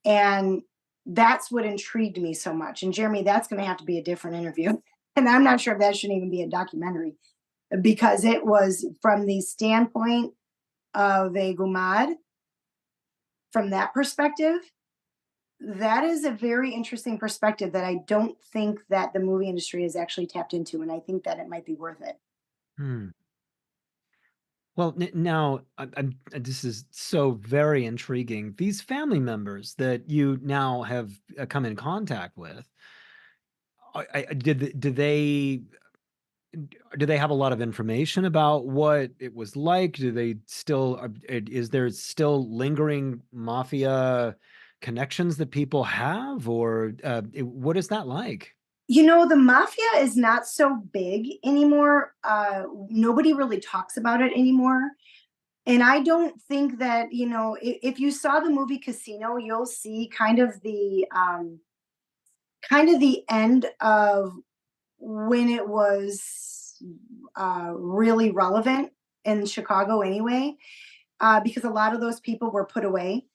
And that's what intrigued me so much. And Jeremy, that's going to have to be a different interview. And I'm not sure if that should even be a documentary, because it was from the standpoint of a gumad, from that perspective. That is a very interesting perspective that I don't think that the movie industry has actually tapped into. And I think that it might be worth it. Hmm. Well, now this is so very intriguing. These family members that you now have come in contact with, do they have a lot of information about what it was like? Do they still is there still lingering mafia connections that people have, or what is that like? The mafia is not so big anymore. Nobody really talks about it anymore. And I don't think that, if you saw the movie Casino, you'll see kind of the end of when it was really relevant in Chicago anyway, because a lot of those people were put away.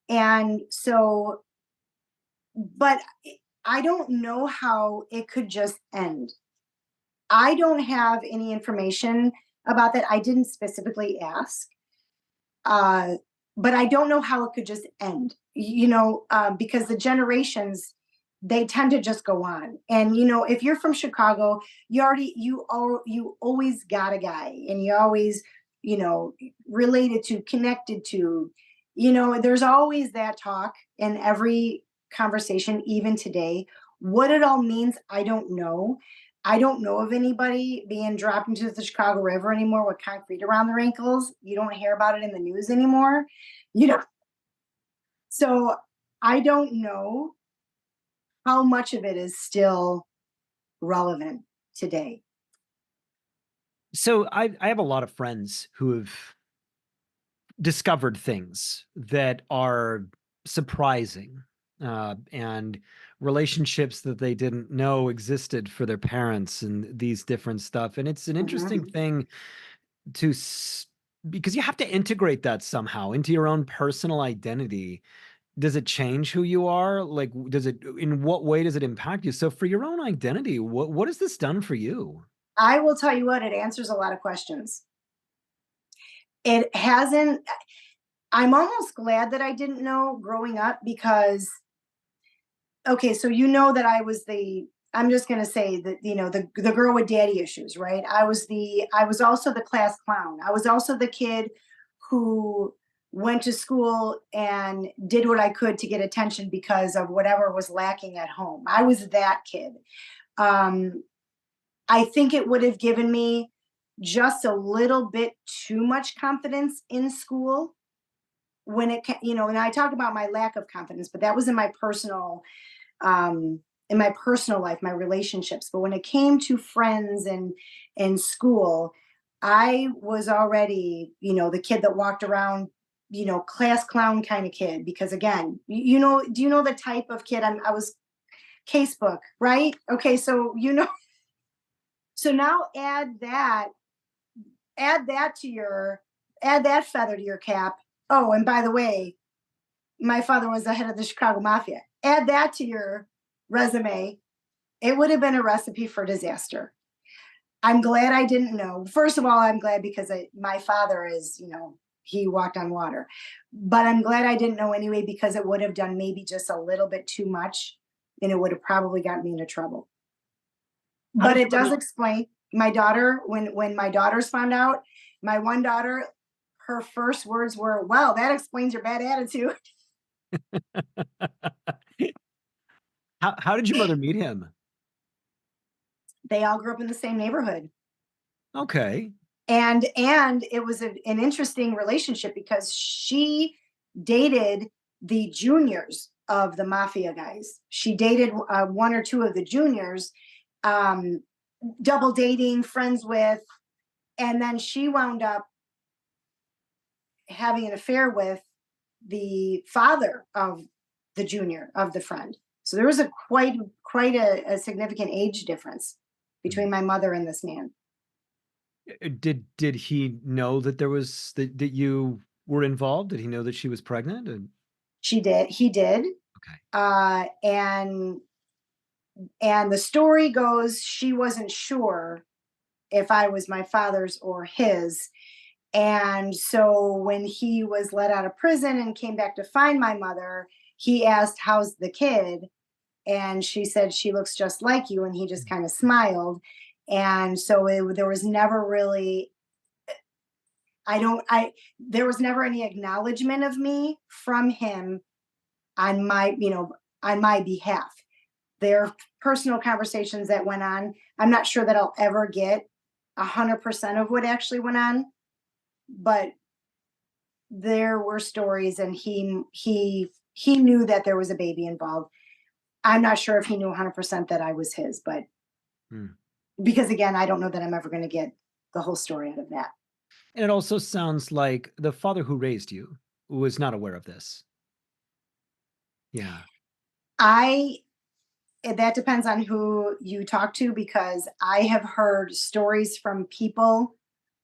And so, but I don't know how it could just end. I don't have any information about that. I didn't specifically ask, uh, but I don't know how it could just end. Because the generations, they tend to just go on. And if you're from Chicago, you always got a guy, and you always you know related to, connected to. There's always that talk in every conversation, even today. What it all means, I don't know. I don't know of anybody being dropped into the Chicago River anymore with concrete around their ankles. You don't hear about it in the news anymore. You know, so I don't know how much of it is still relevant today. So I have a lot of friends who have discovered things that are surprising, and relationships that they didn't know existed for their parents and these different stuff. And it's an interesting Mhm. thing to because you have to integrate that somehow into your own personal identity. Does it change who you are? Like, in what way does it impact you? So for your own identity, what has this done for you? I will tell you what, it answers a lot of questions. It hasn't, I'm almost glad that I didn't know growing up, because okay, so that I'm just going to say that, the girl with daddy issues, right? I was also the class clown. I was also the kid who went to school and did what I could to get attention because of whatever was lacking at home. I was that kid. Um, I think it would have given me just a little bit too much confidence in school when and I talk about my lack of confidence, but that was in my personal in my personal life, my relationships. But when it came to friends and school, I was already, the kid that walked around, class clown kind of kid. Because again, do you know the type of kid I was? Casebook, right? Okay, so so now add that to add that feather to your cap. Oh, and by the way, my father was the head of the Chicago Mafia. Add that to your resume. It would have been a recipe for disaster. I'm glad I didn't know. First of all, I'm glad because my father is, he walked on water. But I'm glad I didn't know anyway, because it would have done maybe just a little bit too much, and it would have probably gotten me into trouble. But it does explain my daughter, when my daughters found out, my one daughter, her first words were, "Well, that explains your bad attitude." How did your mother meet him? They all grew up in the same neighborhood. Okay. And it was an interesting relationship, because she dated the juniors of the mafia guys. She dated one or two of the juniors, double dating, friends with, and then she wound up having an affair with the father of the junior of the friend. So there was quite a significant age difference between my mother and this man. Did he know that there was that you were involved? Did he know that she was pregnant? He did. Okay. And the story goes, she wasn't sure if I was my father's or his. And so when he was let out of prison and came back to find my mother, he asked, "How's the kid?" And she said, "She looks just like you." And he just kind of smiled. And so there was never really, there was never any acknowledgement of me from him on my behalf. There are personal conversations that went on. I'm not sure that I'll ever get 100% of what actually went on, but there were stories, and he knew that there was a baby involved. I'm not sure if he knew 100% that I was his, but because again, I don't know that I'm ever going to get the whole story out of that. And it also sounds like the father who raised you was not aware of this. Yeah. That depends on who you talk to, because I have heard stories from people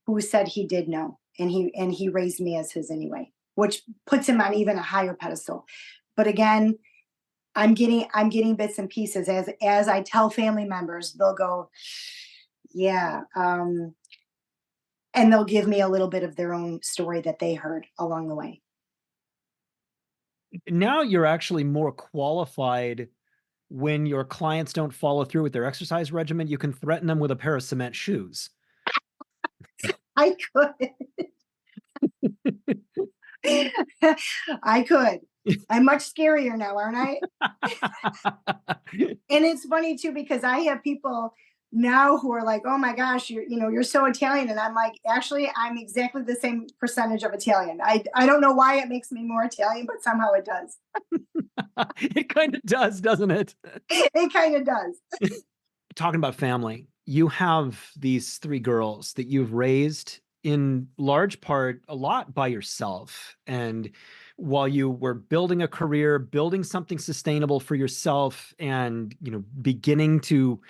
who said he did know, and he raised me as his anyway, which puts him on even a higher pedestal. But again, I'm getting bits and pieces as I tell family members. They'll go, "Yeah," and they'll give me a little bit of their own story that they heard along the way. Now you're actually more qualified. When your clients don't follow through with their exercise regimen, you can threaten them with a pair of cement shoes. I could. I could. I'm much scarier now, aren't I? And it's funny too, because I have people now who are like, "Oh my gosh, you're so Italian," and I'm like, actually, I'm exactly the same percentage of Italian. I don't know why it makes me more Italian, but somehow it does. It kind of does, doesn't it? It kind of does. Talking about family, you have these three girls that you've raised in large part a lot by yourself. And while you were building a career, building something sustainable for yourself, and beginning to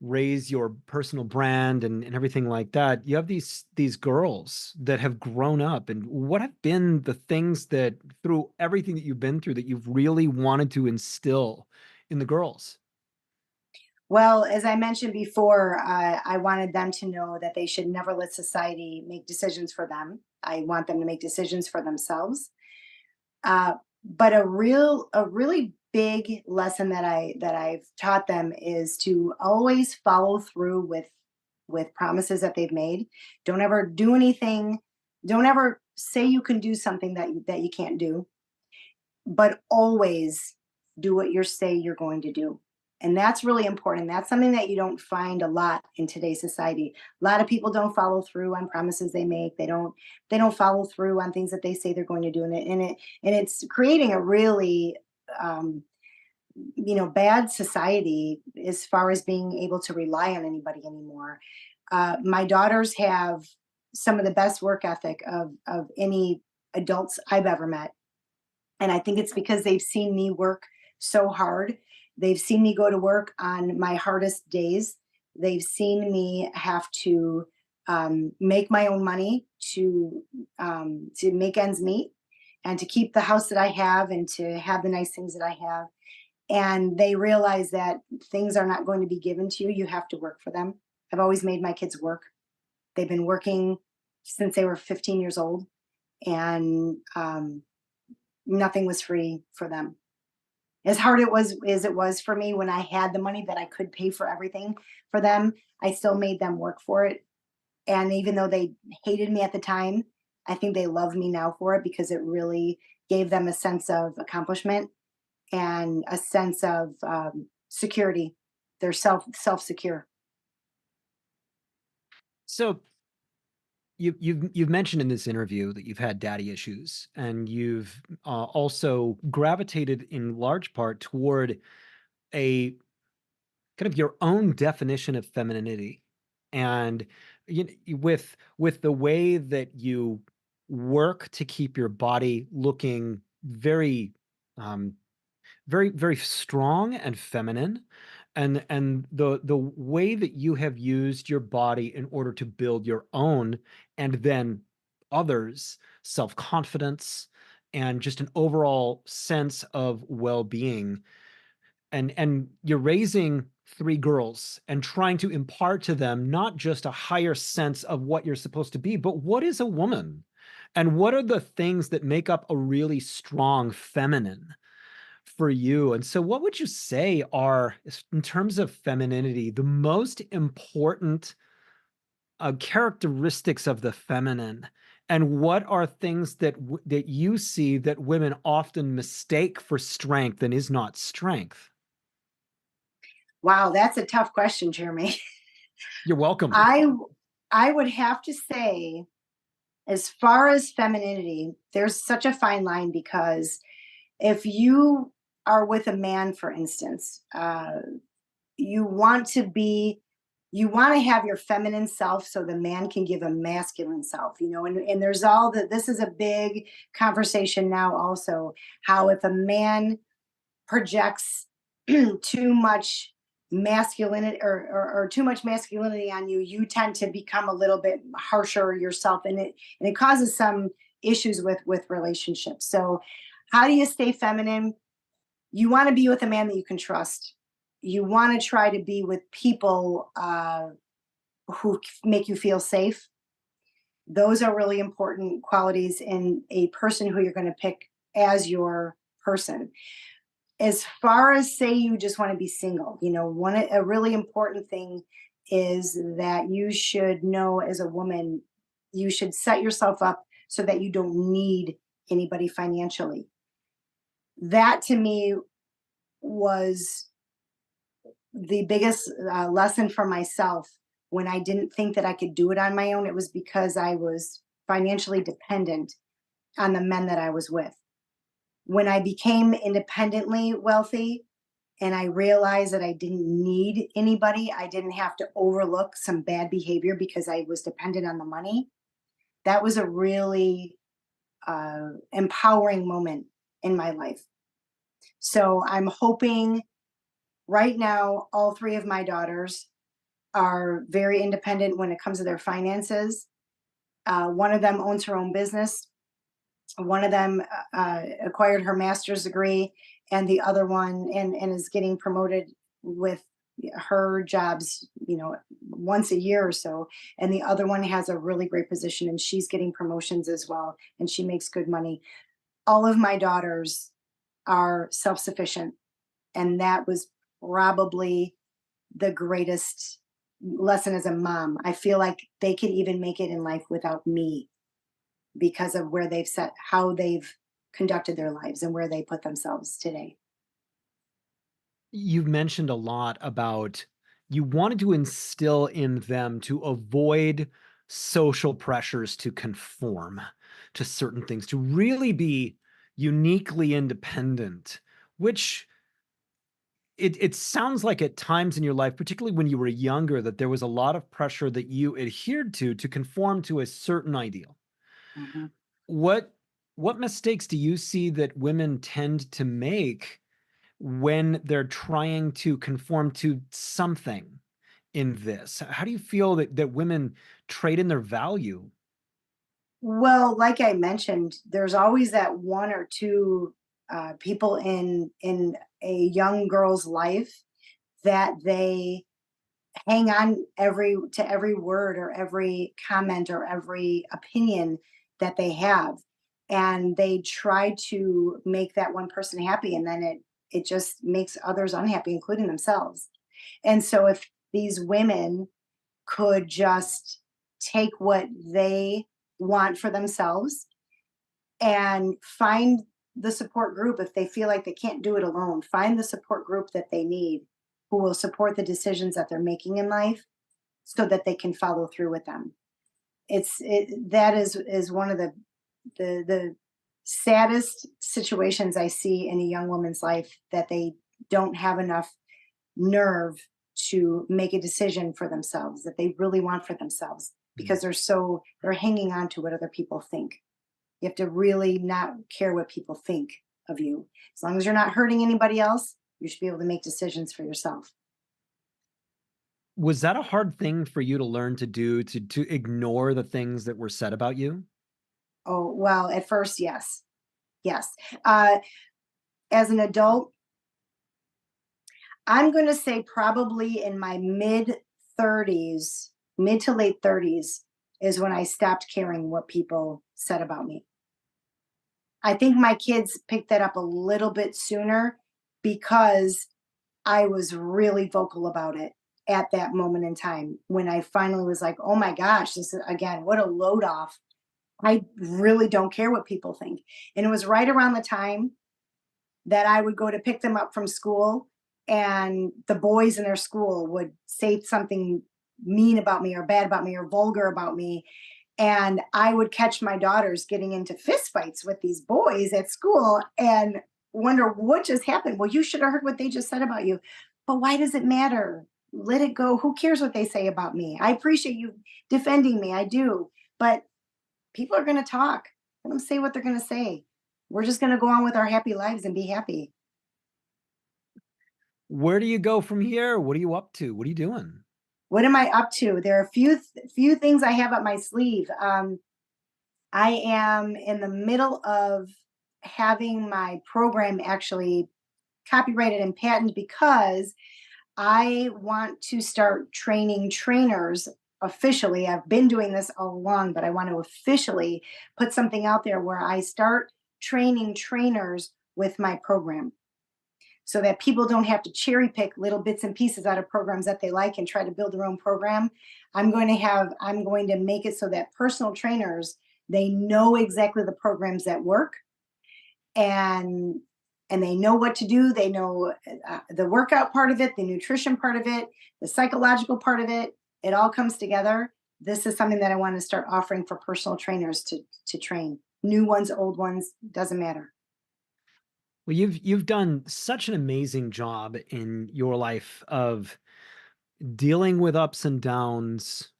raise your personal brand and everything like that, you have these girls that have grown up. And what have been the things that, through everything that you've been through, that you've really wanted to instill in the girls? Well, as I mentioned before, I wanted them to know that they should never let society make decisions for them. I want them to make decisions for themselves. But a really big lesson that I've taught them is to always follow through with promises that they've made. Don't ever do anything. Don't ever say you can do something that you can't do, but always do what you say you're going to do. And that's really important. That's something that you don't find a lot in today's society. A lot of people don't follow through on promises they make. They don't follow through on things that they say they're going to do. And it's creating a really bad society as far as being able to rely on anybody anymore. My daughters have some of the best work ethic of any adults I've ever met. And I think it's because they've seen me work so hard. They've seen me go to work on my hardest days. They've seen me have to make my own money to make ends meet and to keep the house that I have and to have the nice things that I have. And they realize that things are not going to be given to you. You have to work for them. I've always made my kids work. They've been working since they were 15 years old, and nothing was free for them. As hard it was as it was for me when I had the money that I could pay for everything for them, I still made them work for it. And even though they hated me at the time, I think they love me now for it because it really gave them a sense of accomplishment and a sense of security. They're self secure. So you've mentioned in this interview that you've had daddy issues, and you've also gravitated in large part toward a kind of your own definition of femininity, and with the way that you work to keep your body looking very um, very strong and feminine, and the way that you have used your body in order to build your own and then others self-confidence and just an overall sense of well-being, and you're raising three girls and trying to impart to them not just a higher sense of what you're supposed to be, but what is a woman and what are the things that make up a really strong feminine for you. And so what would you say are, in terms of femininity, the most important characteristics of the feminine? And what are things that you see that women often mistake for strength and is not strength? Wow, that's a tough question, Jeremy. You're welcome. I would have to say, as far as femininity, there's such a fine line because if you are with a man, for instance, you want to be you want to have your feminine self so the man can give a masculine self, and there's all that. This is a big conversation now also, how if a man projects too much masculinity or too much masculinity on you, you tend to become a little bit harsher yourself, and it causes some issues with relationships. So how do you stay feminine? You want to be with a man that you can trust. You want to try to be with people who make you feel safe. Those are really important qualities in a person who you're going to pick as your person. As far as say you just want to be single, one a really important thing is that you should know as a woman, you should set yourself up so that you don't need anybody financially. That to me was the biggest lesson for myself when I didn't think that I could do it on my own. It was because I was financially dependent on the men that I was with. When I became independently wealthy and I realized that I didn't need anybody, I didn't have to overlook some bad behavior because I was dependent on the money. That was a really empowering moment in my life. So I'm hoping right now, all three of my daughters are very independent when it comes to their finances. One of them owns her own business. One of them acquired her master's degree, and the other one and is getting promoted with her jobs, once a year or so. And the other one has a really great position, and she's getting promotions as well, and she makes good money. All of my daughters are self-sufficient, and that was probably the greatest lesson as a mom. I feel like they could even make it in life without me because of where they've set, how they've conducted their lives and where they put themselves today. You've mentioned a lot about you wanted to instill in them to avoid social pressures to conform to certain things, to really be uniquely independent, which it sounds like at times in your life, particularly when you were younger, that there was a lot of pressure that you adhered to conform to a certain ideal. Mhm. What what mistakes do you see that women tend to make when they're trying to conform to something in this? How do you feel that women trade in their value? Well, like I mentioned, there's always that one or two people in a young girl's life that they hang on every word or every comment or every opinion that they have, and they try to make that one person happy, and then it just makes others unhappy, including themselves. And so if these women could just take what they want for themselves and find the support group, if they feel like they can't do it alone, find the support group that they need, who will support the decisions that they're making in life so that they can follow through with them. That is one of the saddest situations I see in a young woman's life, that they don't have enough nerve to make a decision for themselves that they really want for themselves, Mm. because they're hanging on to what other people think. You have to really not care what people think of you. As long as you're not hurting anybody else, you should be able to make decisions for yourself. Was that a hard thing for you to learn to do, to ignore the things that were said about you? Oh, well, at first, yes. Yes. Uh, as an adult, I'm going to say probably in my mid 30s, mid to late 30s, is when I stopped caring what people said about me. I think my kids picked that up a little bit sooner because I was really vocal about it at that moment in time when I finally was like, oh my gosh, this is again, what a load off. I really don't care what people think. And it was right around the time that I would go to pick them up from school, and the boys in their school would say something mean about me or bad about me or vulgar about me. And I would catch my daughters getting into fistfights with these boys at school and wonder what just happened. Well, you should have heard what they just said about you. But why does it matter? Let it go. Who cares what they say about me? I appreciate you defending me. I do. But people are going to talk. Let them say what they're going to say. We're just going to go on with our happy lives and be happy. Where do you go from here? What are you up to? What are you doing? What am I up to? There are a few things I have up my sleeve. I am in the middle of having my program actually copyrighted and patented, because I want to start training trainers officially. I've been doing this all along, but I want to officially put something out there where I start training trainers with my program, so that people don't have to cherry pick little bits and pieces out of programs that they like and try to build their own program. I'm going to make it so that personal trainers, they know exactly the programs that work, and they know what to do. They know the workout part of it, the nutrition part of it, the psychological part of it. It all comes together. This is something that I want to start offering for personal trainers to train. New ones, old ones, doesn't matter. Well, you've done such an amazing job in your life of dealing with ups and downs,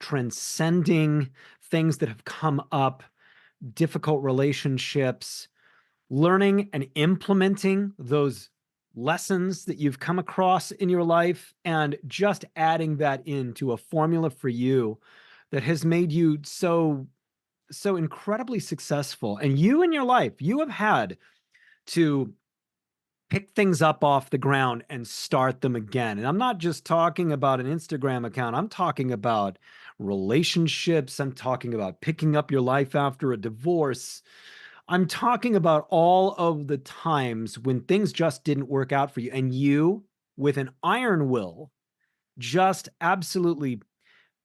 transcending things that have come up, difficult relationships, learning and implementing those lessons that you've come across in your life, and just adding that into a formula for you that has made you so incredibly successful. And you in your life, you have had to pick things up off the ground and start them again. And I'm not just talking about an Instagram account. I'm talking about relationships. I'm talking about picking up your life after a divorce. I'm talking about all of the times when things just didn't work out for you, and you, with an iron will, just absolutely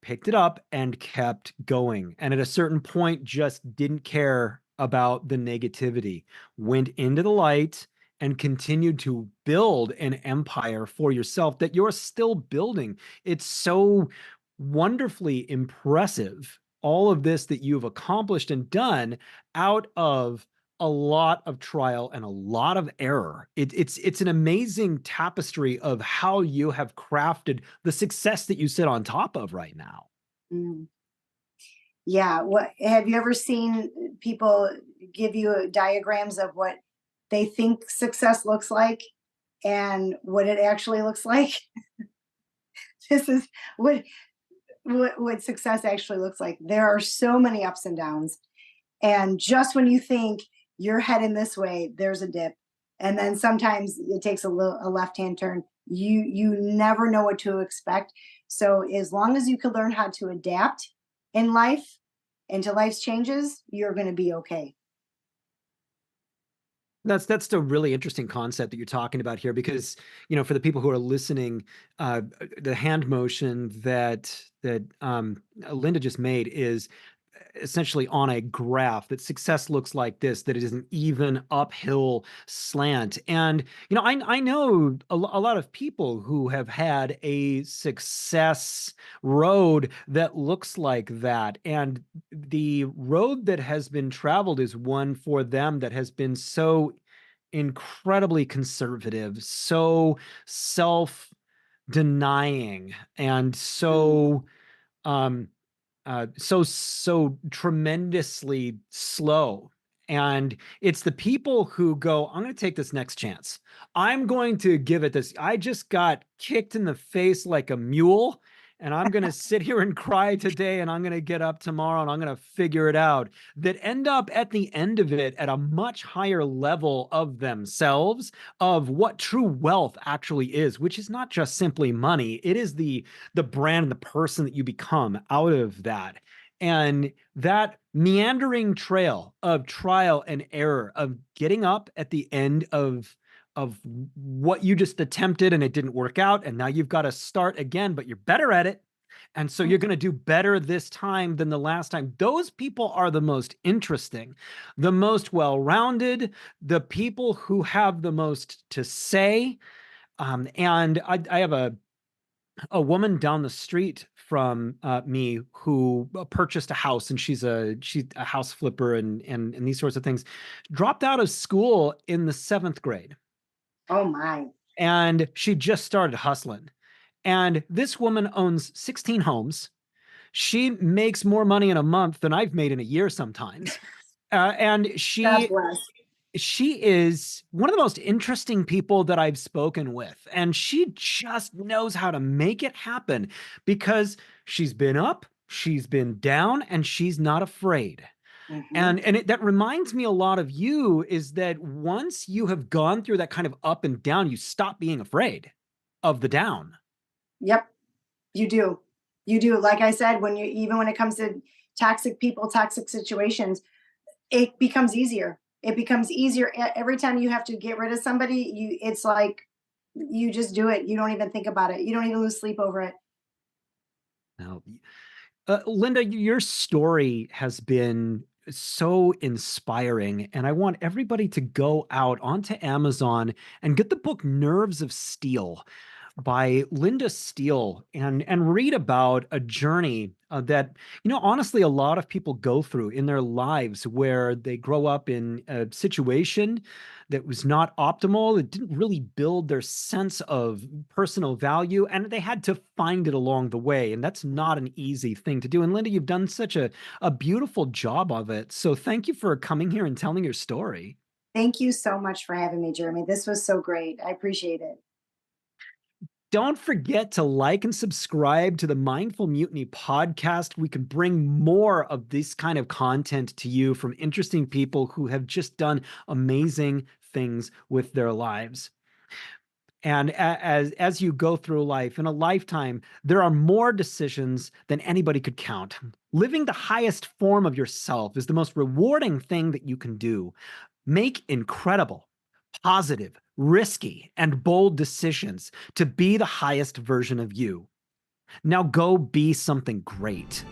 picked it up and kept going. And at a certain point, just didn't care about the negativity, went into the light and continued to build an empire for yourself that you're still building. It's so wonderfully impressive, all of this that you've accomplished and done out of a lot of trial and a lot of error. It's an amazing tapestry of how you have crafted the success that you sit on top of right now. Mm. Yeah. What have you ever seen people give you diagrams of what they think success looks like and what it actually looks like? This is what what success actually looks like. There are so many ups and downs. And just when you think you're heading this way, there's a dip. And then sometimes it takes a left-hand turn. You never know what to expect. So as long as you can learn how to adapt in life and to life's changes, you're going to be okay. That's a really interesting concept that you're talking about here, because for the people who are listening, the hand motion that Linda just made is essentially on a graph that success looks like this, that it is an even uphill slant. And I know a lot of people who have had a success road that looks like that, and the road that has been traveled is one for them that has been so incredibly conservative, so self denying, and Mm. so tremendously slow. And it's the people who go, I'm going to take this next chance. I'm going to give it this. I just got kicked in the face like a mule, and I'm going to sit here and cry today, and I'm going to get up tomorrow, and I'm going to figure it out. That end up at the end of it at a much higher level of themselves, of what true wealth actually is, which is not just simply money. It is the brand, the person that you become out of that. And that meandering trail of trial and error, of getting up at the end of what you just attempted and it didn't work out, and now you've got to start again, but you're better at it, and so you're going to do better this time than the last time. Those people are the most interesting, the most well-rounded, the people who have the most to say. And I have a woman down the street from me who purchased a house, and she's a house flipper and these sorts of things. Dropped out of school in the 7th grade, Oh my. and she just started hustling. And this woman owns 16 homes. She makes more money in a month than I've made in a year sometimes. And God she bless. she is one of the most interesting people that I've spoken with. And she just knows how to make it happen, because she's been up, she's been down, and she's not afraid. Hmm. And that reminds me a lot of you, is that once you have gone through that kind of up and down, you stop being afraid of the down. Yep, you do. You do. Like I said, when you even when it comes to toxic people, toxic situations, it becomes easier. It becomes easier every time you have to get rid of somebody. It's like you just do it. You don't even think about it. You don't even lose sleep over it. Now, Linda, your story has been so inspiring, and I want everybody to go out onto Amazon and get the book Nerves of Steel by Linda Steele, and read about a journey that honestly a lot of people go through in their lives, where they grow up in a situation that was not optimal. It didn't really build their sense of personal value, and they had to find it along the way. And that's not an easy thing to do. And Linda, you've done such a beautiful job of it. So thank you for coming here and telling your story. Thank you so much for having me, Jeremy. This was so great. I appreciate it. Don't forget to like and subscribe to the Mindful Mutiny podcast. We can bring more of this kind of content to you from interesting people who have just done amazing things with their lives. And as you go through life, in a lifetime, there are more decisions than anybody could count. Living the highest form of yourself is the most rewarding thing that you can do. Make incredible, positive, risky, and bold decisions to be the highest version of you. Now go be something great.